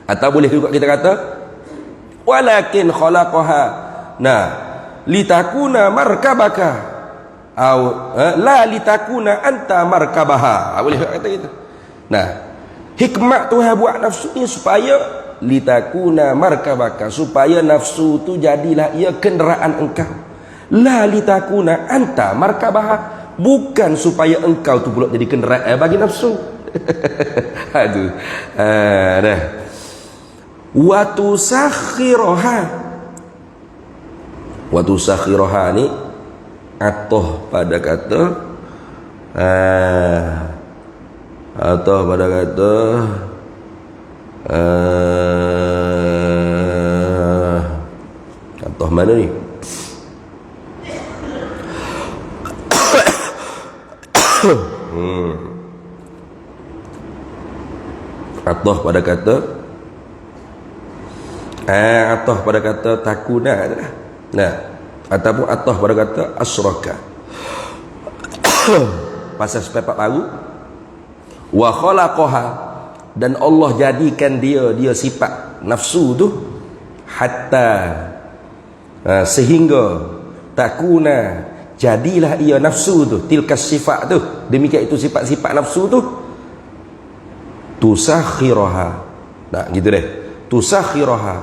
Atau boleh juga kita kata walakin khalaqaha litakuna markabaka atau la litakuna anta markabaha. Boleh kata gitu. Hikmat Tuhan buat nafsu ni supaya litakuna markabaka, supaya nafsu tu jadilah ia kenderaan engkau. La litakuna anta markabaha, bukan supaya engkau tu pula jadi kenderaan bagi nafsu. Aduh. Dah. Wa tusakhiraha. Wa tusakhiraha ni atoh pada kata atau pada kata atau mana ni? Atau pada kata atau pada kata takuna. Ataupun atau pada kata asraka. Pasal sepepak baru. Wa khalaqaha, dan Allah jadikan dia sifat nafsu tu hatta sehingga takuna jadilah ia nafsu tu, tilka sifat tu, demikian itu sifat-sifat nafsu tu tusakhiraha. Gitu deh. Tusakhiraha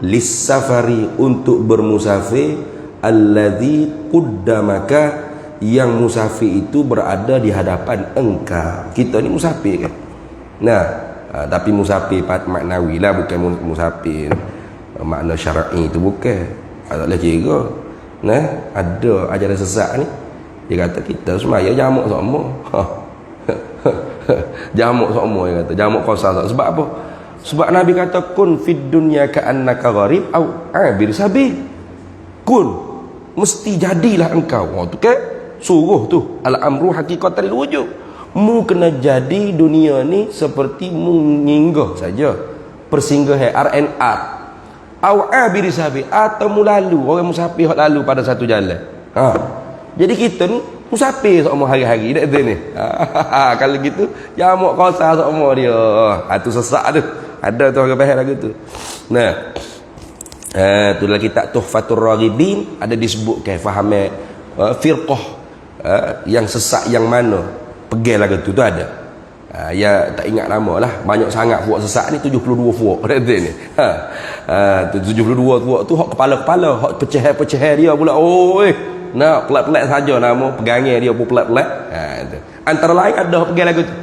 lis-safari, untuk bermusafir, alladzi quddamaka, yang musafir itu berada di hadapan engkau. Kita ni musafir kan. Tapi musafir maknawi lah, bukan musafir makna syar'i itu bukan. Tak boleh kira. Ada ajaran sesat ni. Dia kata kita semaya jamak semua. Jamak semua dia kata. Jamak qasas. Sebab apa? Sebab Nabi kata kun fid dunya ka'annaka gharib au abir sabil. Kun, mesti jadilah engkau. Tu kan suruh tu al-amru hakikatan wujud. Mu kena jadi dunia ni seperti mu nyinggah saja, persinggahan RNR au abir sabil, atau mu lalu, orang musafir hak lalu pada satu jalan. Jadi kita ni musafir semua hari-hari dak ni. Kalau gitu jamak qasas semua dia. Tu sesak tu. Ada tu orang faham lagu tu. Tu dalam kitab Tuhfatur Raghibin ada disebutkan fahaman firqah yang sesak yang mana. Pegang lagu tu ada. Ya tak ingat nama lah. Banyak sangat fuak sesak ni, 72 fuak ni. 72 fuak tu hak kepala-kepala, hak pecah-pecah dia pula. Pelat-pelat saja nama pegangnya dia pun pelat-pelat. Antara lain ada pegang lagu tu.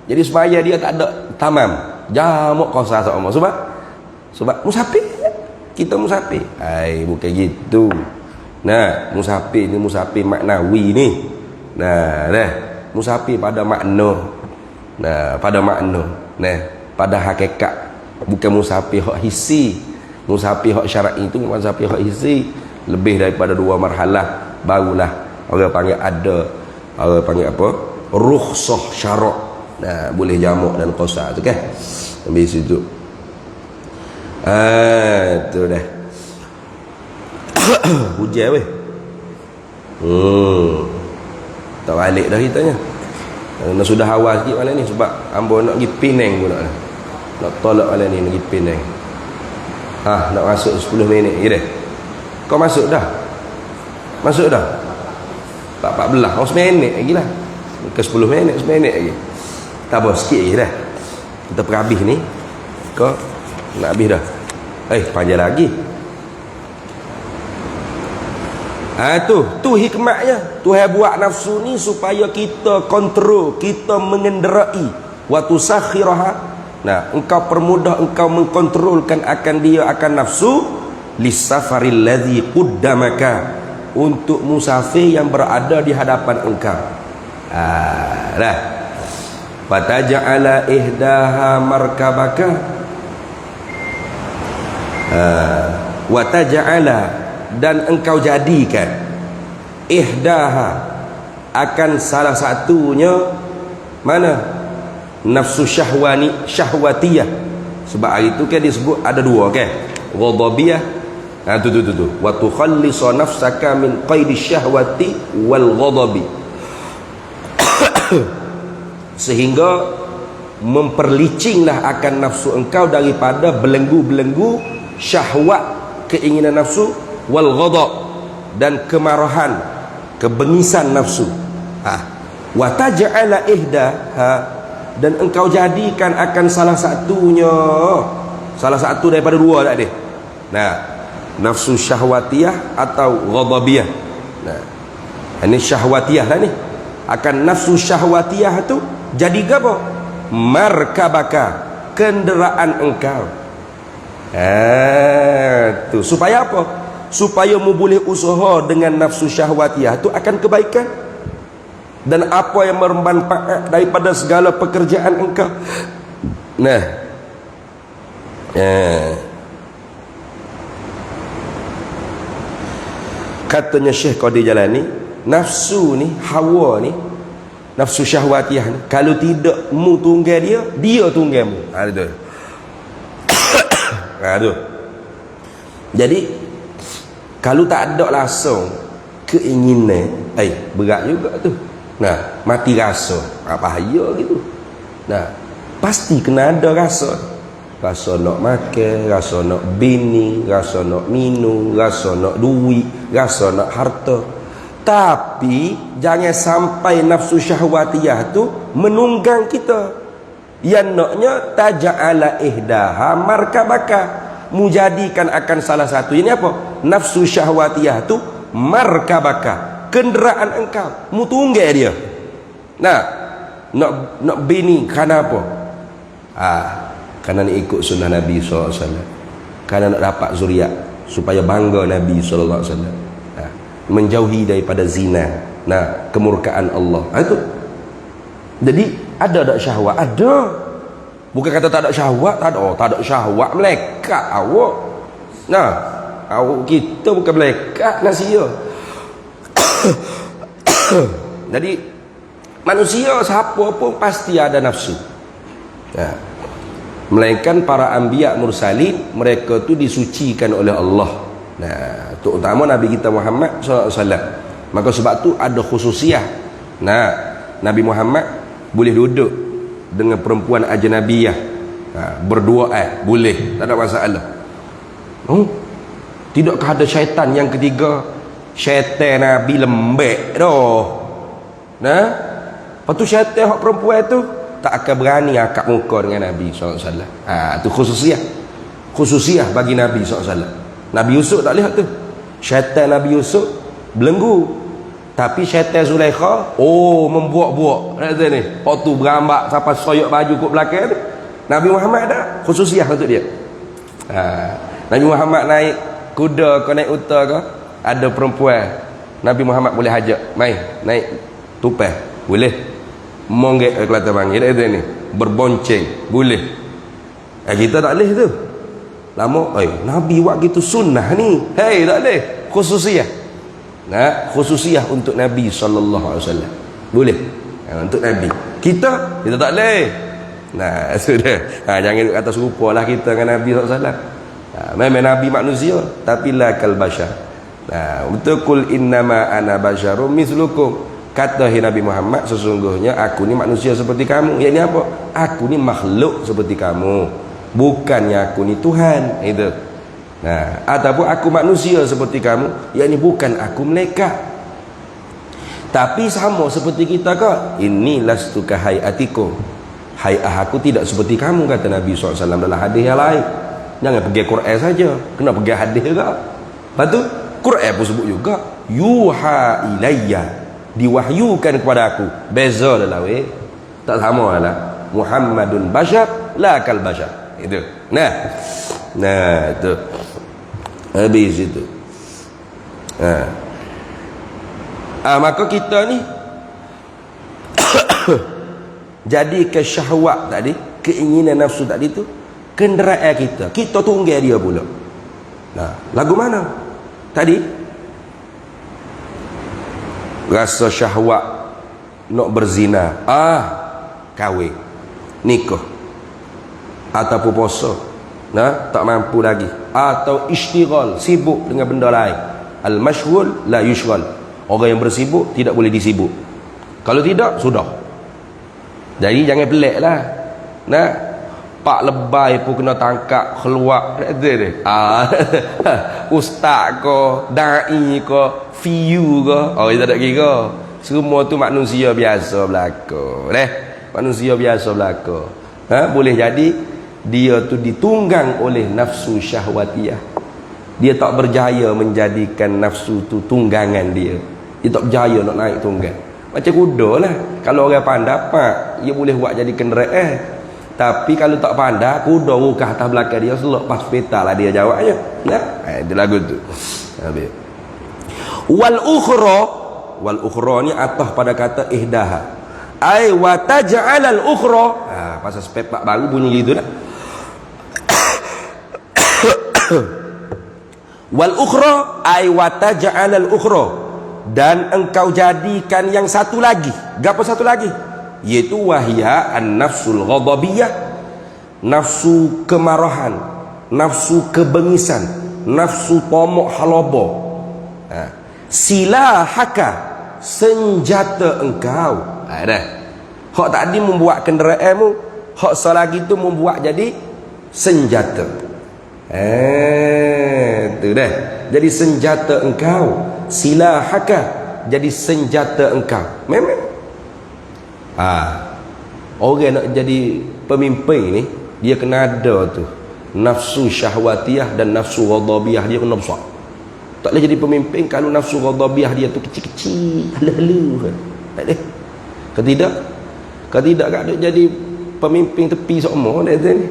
Jadi supaya dia tak ada tamam, jamak qasas sama. Sebab musafir. Kita musafir. Bukan gitu. Musafir ni musafir maknawi ni. Musafir pada makna. Pada makna. Pada hakikat. Bukan musafir hak hissi. Musafir hak syar'i itu musafir hak hissi. Lebih daripada 2 marhalah barulah orang panggil ada, orang panggil apa? Rukhsah syarak. Boleh jamak dan qasas tu kan. Habis itu. Tu dah. Hujan weh. Tak balik dah kitanya. Nak sudah awal sikit malam ni sebab hamba nak pergi Penang pula dah. Nak tolak malam ni nak pergi Penang. Nak masuk 10 minit je dah. Kau masuk dah? Masuk dah? Tak 14, 9 minit lagi lah. Ke 10 minit, 10 minit lagi. Tak apa, sikit lagi dah. Kita perhabis ni. Kau nak habis dah. Panjang lagi. Tu hikmatnya. Tuhan buat nafsu ni supaya kita kontrol, kita mengenderai. Wa tusakhiraha. Engkau permudah, engkau mengkontrolkan akan dia, akan nafsu lisafaril ladzi quddamaka, untuk musafir yang berada di hadapan engkau. Dah. Fataja'ala ihdaha markabaka. Wa taja'ala, dan engkau jadikan ihdaha, akan salah satunya mana? Nafsu syahwatiyah. Sebab hari itu kan disebut ada dua kan, ghadabiyah. Tu wa tukhallisa nafsaka min qaidi syahwati wal ghadabi. Sehingga memperlicinglah akan nafsu engkau daripada belenggu-belenggu syahwat, keinginan nafsu, wal ghadab, dan kemarahan, kebengisan nafsu. Wa taj'ala ihdaha, dan engkau jadikan akan salah satunya, salah satu daripada dua tak ada. Nafsu syahwatiyah atau ghadabiyah. Ini syahwatiyah lah ni. Akan nafsu syahwatiyah tu jadi apa? Markabaka, kenderaan engkau. Tu supaya apa? Supaya mu boleh usaha dengan nafsu syahwatiyah tu akan kebaikan, dan apa yang bermanfaat daripada segala pekerjaan engkau. Katanya Syekh Qadir Jalani, nafsu ni, hawa ni, nafsu syahwatiyah ni, kalau tidak mu tunggal dia, dia tunggal mu. Tu. Jadi kalau tak ada langsung keinginan, berat juga tu. Mati rasa, bahaya gitu. Pasti kena ada rasa. Rasa nak makan, rasa nak bini, rasa nak minum, rasa nak duit, rasa nak harta. Tapi jangan sampai nafsu syahwatiyah tu menunggang kita. Yang naknya taja'ala ihdaha markabaka, mujadikan akan salah satu. Ini apa? Nafsu syahwatiyah tu markabaka, kenderaan engkau, mu tunggal dia. Nak bini kerana apa? Kerana nak ikut sunnah Nabi SAW, kerana nak dapat zuriat, supaya bangga Nabi SAW, menjauhi daripada zina, kemurkaan Allah. Itu. Jadi ada tak syahwat? Ada. Bukan kata tak ada syahwat, tak ada. Tak ada syahwat, melekat awak. Awak kita bukan melekat, nasiya. Jadi manusia siapa pun pasti ada nafsu. Melainkan para anbiya mursalin, mereka tu disucikan oleh Allah. Terutama Nabi kita Muhammad SAW. Maka sebab tu ada khususiah. Nabi Muhammad boleh duduk dengan perempuan ajnabiyah, berdua boleh, tak ada masalah. Tidakkah ada syaitan yang ketiga? Syaitan Nabi lembek dah. Lepas tu syaitan perempuan tu tak akan berani akak muka dengan Nabi SAW. Itu khususiah bagi Nabi SAW. Nabi Yusuf tak lihat tu. Syaitan Nabi Yusuf belenggu. Tapi syaitan Zulaikha membuak-buak. Waktu berambak sampai soyok baju kot belakang tu. Nabi Muhammad ada khususiah untuk dia. Nabi Muhammad naik kuda ke, naik unta ke, ada perempuan, Nabi Muhammad boleh hajak mai naik tupai, boleh monggek ke Kelantan panggil ni, berbonceng boleh. Kita tak boleh tu. Lama Nabi buat gitu sunnah ni. Tak boleh. Khususiah. Khususiah untuk Nabi sallallahu alaihi wasallam. Boleh. Untuk Nabi. Kita tak boleh. Sudah. Jangan kata serupalah kita dengan Nabi sallallahu alaihi wasallam. Memang Nabi manusia tapi la kal bashar. Nah, betul, kul innama ana basyarum mislukum. Kata Nabi Muhammad, sesungguhnya aku ni manusia seperti kamu. Yakni apa? Aku ni makhluk seperti kamu. Bukannya aku ni Tuhan. Itu. Nah, ataupun aku manusia seperti kamu, yakni bukan aku malaikat. Tapi sama seperti kita ke? Inni lastu ka hayatikum. Hayat aku tidak seperti kamu, kata Nabi SAW dalam hadis yang lain. Jangan pergi Quran saja, kena pergi hadis juga. Lepas tu Quran pun sebut juga, yuha ilayya, diwahyukan kepada aku. Beza dah weh, tak sama lah. Muhammadun bashar la kal bashar. Itu. Nah itu. Habis itu. Maka kita ni jadi ke syahwat tadi, keinginan nafsu tadi tu kenderaan kita tunggal dia pula. Nah, lagu mana tadi? Rasa syahwat nak berzina, kahwin, nikah, ataupun puasa, nah, tak mampu lagi, atau istighal, sibuk dengan benda lain. Al-mashghul la yushghal. Orang yang bersibuk tidak boleh disibuk. Kalau tidak, sudah. Jadi jangan pelik lah. Nah, pak lebay pun kena tangkap, keluar. Ustaz ke, da'i ke, fiu ke, kita tak kira. Semua tu manusia biasa belaka. Manusia biasa belaka. Boleh jadi dia tu ditunggang oleh nafsu syahwatiyah. Dia tak berjaya menjadikan nafsu tu tunggangan dia. Dia tak berjaya nak naik tunggang. Macam kuda lah. Kalau orang pandai, dia boleh buat jadi kenderaan. Tapi kalau tak pandai, kuda rukah atas belakang dia, selok pas peta lah dia jawabnya. Itu lagu tu. Habis. Wal ukhra ni atas pada kata ihdaha. Ai wa taj'al al ukhra. Pasal sepepak baru bunyi gitu dah. Wal ukhra ai wa taj'al al ukhra, dan engkau jadikan yang satu lagi. Gapo satu lagi? Yaitu wahya an-nafsul ghadabiyah, nafsu kemarahan, nafsu kebengisan, nafsu tamak halaba. Silahaka, senjata engkau. Dah. Hak tadi membuat kenderaanmu, hak selagi tu membuat jadi senjata. Tu dah. Jadi senjata engkau. Silahaka, jadi senjata engkau. Memang orang nak jadi pemimpin ni, dia kena ada tu nafsu syahwatiyah dan nafsu ghadabiyah dia kena besar. Tak boleh jadi pemimpin kalau nafsu ghadabiyah dia tu kecil-kecil, halu-halu. Tak boleh. Kalau tidak tak ada jadi pemimpin tepi semua dia ni.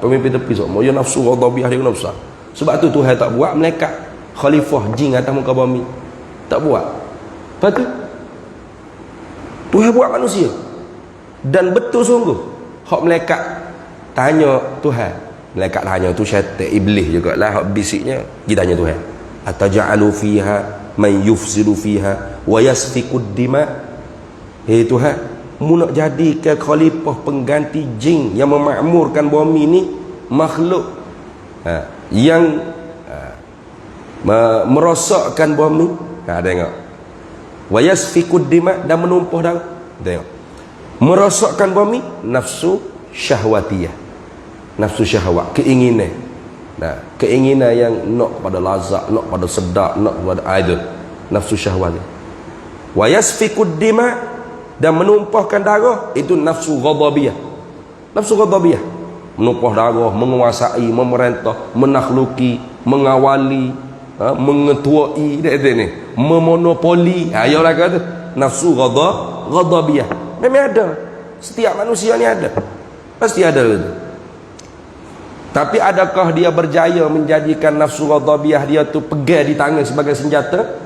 Pemimpin tepi semua, dia nafsu ghadabiyah dia kena besar. Sebab tu Tuhan tak buat malaikat khalifah jin atas muka bumi. Tak buat. Lepas tu Tuhan buat manusia. Dan betul sungguh hak malaikat tanya Tuhan. Malaikat tanya tu syaitan, iblis jugalah hak bisiknya. Dia tanya Tuhan, ataj'alu fiha man yufsidu fiha wa yasfikud dima. Hei Tuhan, mu nak jadikan khalifah pengganti jin yang memakmurkan bumi ni makhluk yang merosakkan bumi. Tengok, wa yasfikud dima, dan menumpah darah. Tengok, merosakkan bumi, nafsu syahwatiyah, nafsu syahwat, keinginan. Keinginan yang nak pada lazat, nak pada sedap, nak pada itu nafsu syahwat. Wa yasfikud dima, dan menumpahkan darah, itu nafsu ghadabiyah. Nafsu ghadabiyah menumpah darah, menguasai, memerintah, menakhluki, mengawali, mengetuai, ni memonopoli. Ayolah kata nafsu ghadabiyah. Memang ada, setiap manusia ni ada, pasti ada gitu. Tapi adakah dia berjaya menjadikan nafsu ghadabiyah dia tu pegang di tangan sebagai senjata,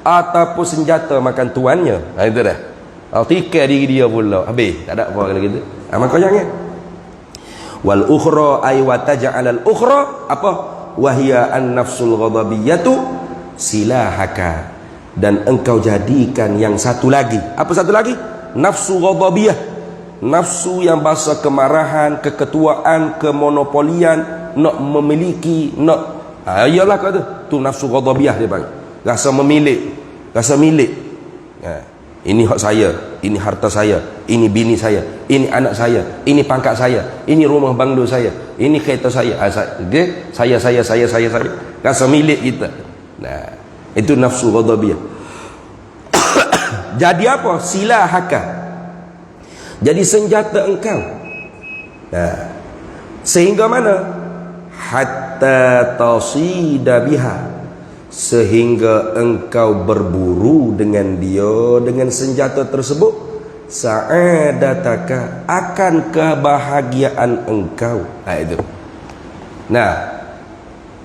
ataupun senjata makan tuannya? Itu dah. Tikar diri dia pula, habis tak ada apa kalau gitu. Maka jangan. Wal ukhra ay wa taj'al al ukhra apa? Wahia an-nafsul ghadabiyatu silahaka, dan engkau jadikan yang satu lagi. Apa satu lagi? Nafsu ghadabiyah, nafsu yang bahasa kemarahan, keketuaan, kemonopolian, nak memiliki, nak ialah kata tu nafsu ghadabiyah dia panggil. rasa memilih, rasa milik. Ini hak saya, ini harta saya, ini bini saya, ini anak saya, ini pangkat saya, ini rumah banglo saya, ini kereta saya. Okay? Saya. Rasa milik kita. Nah, itu nafsu ghadabiyah. Jadi apa? Silahaka. Jadi senjata engkau. Nah, sehingga mana? Hatta tasida biha, sehingga engkau berburu dengan dia, dengan senjata tersebut, sa'adataka, akan kebahagiaan engkau. Itu. Nah,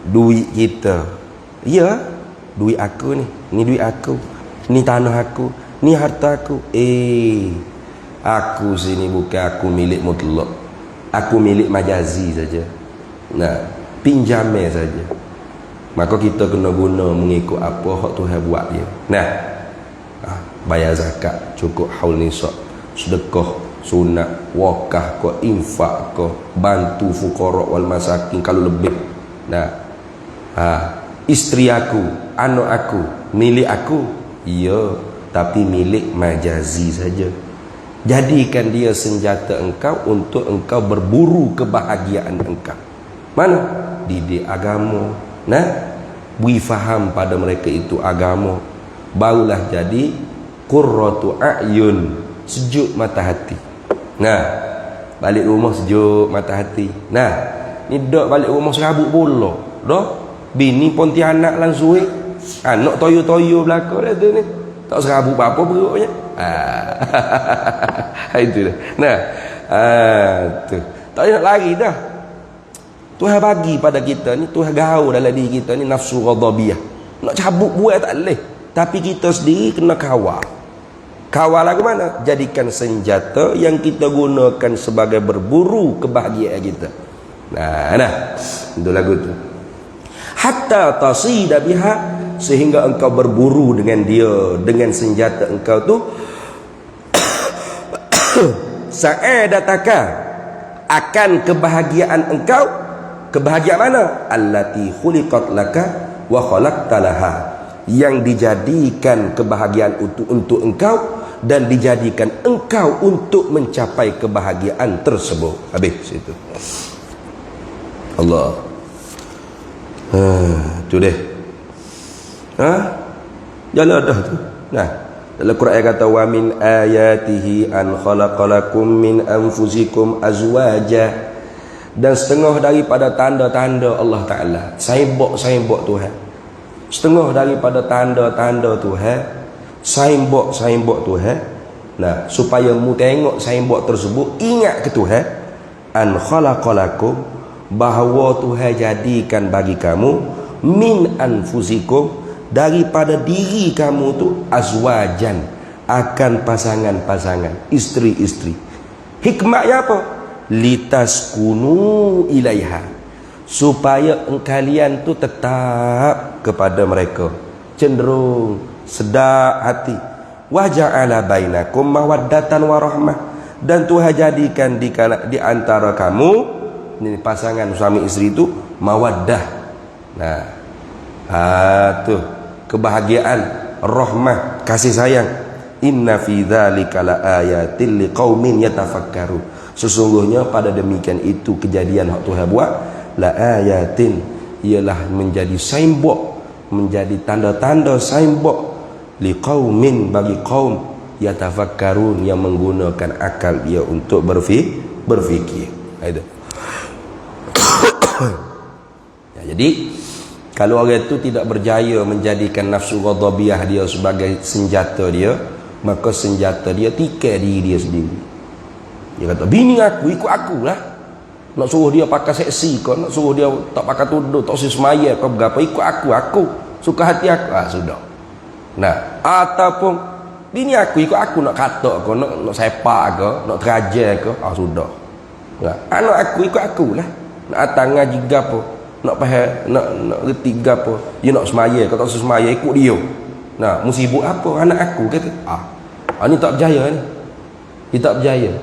duit kita, ya, duit aku ni, ni duit aku, ni tanah aku, ni harta aku. Aku sini bukan aku milik mutlak, aku milik majazi saja. Nah, pinjamnya saja. Maka kita kena guna mengikut apa hak Tuhan buat dia. Nah, bayar zakat, cukup haul nisab, sedekah, sunat, wakaf ke, infak ke, bantu fuqara wal masakin kalau lebih. Nah, isteri aku, anak aku, milik aku, ya, tapi milik majazi saja. Jadikan dia senjata engkau untuk engkau berburu kebahagiaan engkau. Mana? Didik agama. Nah, beri faham pada mereka itu agama, barulah jadi qurratu a'yun, sejuk mata hati. Nah, balik rumah sejuk mata hati. Nah, ni dak balik rumah serabut bola. Dah bini Pontianak langsung anak toyo-toyo belakang dah tu ni. Tak serabut apa perutnya. Itu dah. Nah, tu. Tak nak lari dah. Tuhan bagi pada kita ni, Tuhan gaul dalam diri kita ni nafsu ghadabiyah. Nak cabut buat tak boleh, tapi kita sendiri kena kawal. Kawal lagu mana? Jadikan senjata yang kita gunakan sebagai berburu kebahagiaan kita. Nah, itu lagu tu. Hatta tasida biha, sehingga engkau berburu dengan dia, dengan senjata engkau tu. Sa'adataka, akan kebahagiaan engkau. Kebahagiaan mana? Allati khuliqat laka wa khalaqta laha, yang dijadikan kebahagiaan untuk engkau dan dijadikan engkau untuk mencapai kebahagiaan tersebut. Habis situ. Allah. Tu deh. Jalan dah tu. Nah, dalam Quran kata wa min ayatihi an khalaqalakum min anfusikum azwaja, dan setengah daripada tanda-tanda Allah Ta'ala, simbol Tuhan, setengah daripada tanda-tanda Tuhan, simbol Tuhan. Nah, supaya mu tengok simbol tersebut, ingat ke Tuhan, an khalaqalakum, bahawa Tuhan jadikan bagi kamu, min anfusikum, daripada diri kamu tu, azwajan, akan pasangan-pasangan, isteri-isteri. Hikmahnya apa? Litaskunu ilaiha, supaya kalian tu tetap kepada mereka, cenderung sedap hati. Wa ja'ala bainakum mawaddatan warahmah, dan Tuhan jadikan di antara kamu ni pasangan suami isteri itu mawaddah. Nah, tu kebahagiaan, rahmah, kasih sayang. Inna fi dzalika laayatil liqaumin yatafakkarun, sesungguhnya pada demikian itu kejadian hak Tuhan buat, la ayatin, ialah menjadi simbol, menjadi tanda-tanda simbol, liqaumin, bagi kaum, yatafakkarun, yang menggunakan akal dia untuk berfikir. Itu. Ya, jadi kalau orang itu tidak berjaya menjadikan nafsu ghadabiyah dia sebagai senjata dia, maka senjata dia tikai diri dia sendiri. Dia kata, bini aku ikut aku lah. Nak suruh dia pakai seksi kau, nak suruh dia tak pakai tudung, tak usah semaya kau, berapa, ikut aku suka hati aku. Sudah. Nah, ataupun bini aku ikut aku, nak kata kau, nak sepak kau, nak terajar kau, sudah. Nah, anak aku ikut aku lah. Nak datang ngaji gapo, nak faham, nak reti gapo, dia nak semaya kau, tak usah semaya, ikut dia. Nah, musibut apa anak aku kata? Ni tak berjaya ni. Dia tak berjaya.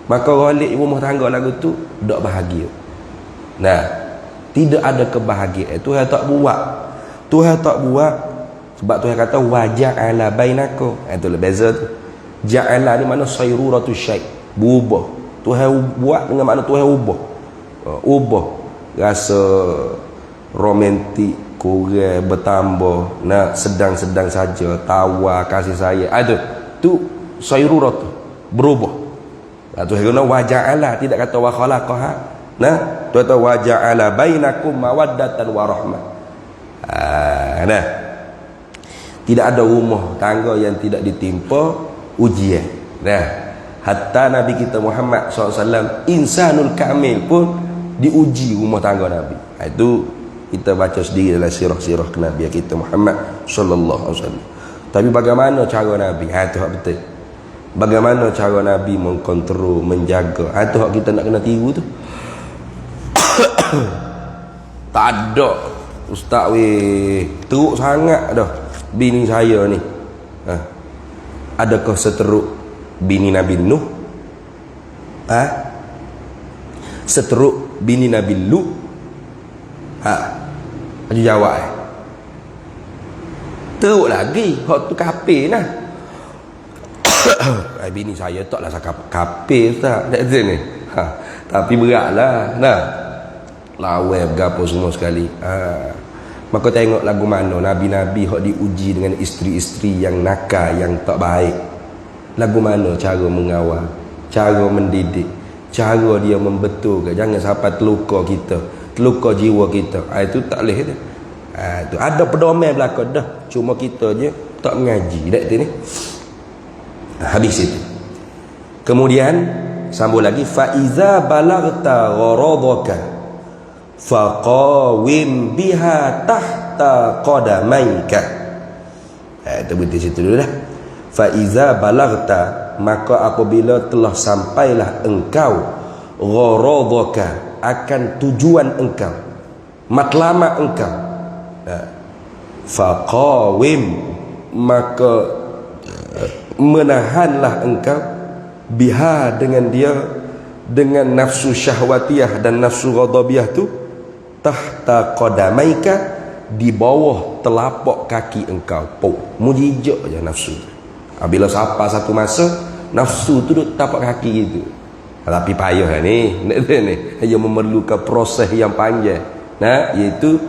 Maka balik rumah tangga lagu tu tak bahagia. Nah, tidak ada kebahagiaan. Tuhan tak buat Sebab Tuhan kata waja'ala bainakum. Itulah beza tu. Ja'ala ni makna sayruratu syai', berubah. Tuhan buat dengan makna Tuhan ubah. Ubah rasa romantik kurang bertambah, nak sedang-sedang saja, tawar kasih sayang. Itu tu sayruratu, berubah. Tuhan kata waja'ala, tidak kata wa khalaqaha. Nah, Tuhan kata waja'ala bainakum mawaddatan wa rahmah. Nah, tidak ada rumah tangga yang tidak ditimpa ujian. Nah, hatta Nabi kita Muhammad SAW, insanul kamil pun diuji rumah tangga Nabi. Itu kita baca sendiri dalam sirah-sirah Nabi kita Muhammad SAW. Tapi bagaimana cara Nabi? Itu hak betul. Bagaimana cara Nabi mengkontrol, menjaga? Itu hak kita nak kena tiru tu. Tak ada ustaz weh, teruk sangat dah bini saya ni. Adakah seteruk bini Nabi Nuh? Seteruk bini Nabi Lut? Aku jawab teruk lagi, hak tu kafir lah. Bini saya taklah kafir ustaz, tak ni. Tapi beratlah. Nah, lawan berapa semua sekali. Maka tengok lagu mana Nabi-Nabi hok diuji dengan isteri-isteri yang nakal, yang tak baik. Lagu mana cara mengawal, cara mendidik, cara dia membetulkan. Jangan sampai terluka kita, terluka jiwa kita. Itu tak boleh tu. Tu ada pedoman belakang dah. Cuma kita je tak mengaji dak tu ni. Habis itu. Kemudian sambung lagi, fa iza balagta gharadaka faqawim biha tahta qadamaika. Itu berhenti situ dulu dah. Fa iza balagta, maka apabila telah sampailah engkau gharadaka, akan tujuan engkau, matlamat engkau, faqawim, maka menahanlah engkau biha, dengan dia, dengan nafsu syahwatiyah dan nafsu ghadabiyah tu, tahta qadamaika, di bawah telapak kaki engkau. Mujijak je nafsu. Bila sampai satu masa nafsu tu duduk tapak kaki itu. Tapi payah ni dia memerlukan proses yang panjang. Nah, iaitu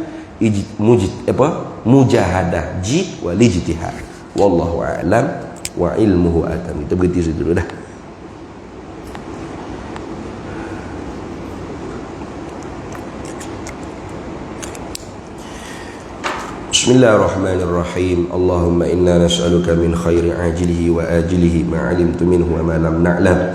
mujahadah, jid wal ijtihad. Wallahu a'lam wa ilmuhu atam. Kita berhenti situ dulu dah. Bismillahirrahmanirrahim. Allahumma inna nas'aluka min khairi ajilihi wa ajilihi ma 'alimtu minhu wa ma lam na'lam,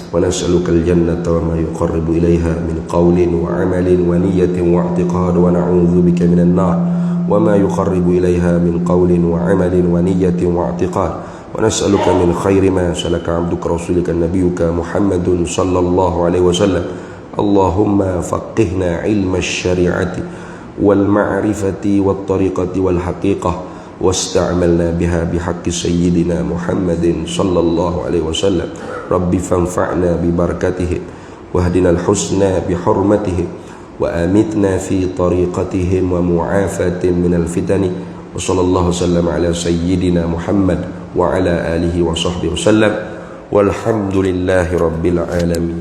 wa nas'aluka al-jannata wa ma yuqarribu ilayha min qawlin wa 'amalin wa niyyatin wa i'tiqad, wa na'udzu bika minan nar wa ma yuqarribu ilayha min qawlin wa 'amalin wa niyyatin wa i'tiqad, wa nas'aluka min khairi ma salaka 'abduka rasulika nabiyyuka Muhammadun sallallahu alaihi wasallam. Allahumma faqihna 'ilma asy-syari'ati والمعرفة والطريقة والحقيقة واستعملنا بها بحق سيدنا محمد صلى الله عليه وسلم. رب فانفعنا ببركته واهدنا الحسنى بحرمته وآمتنا في طريقتهم ومعافاة من الفتن. وصلى الله وسلم على سيدنا محمد وعلى آله وصحبه وسلم والحمد لله رب العالمين.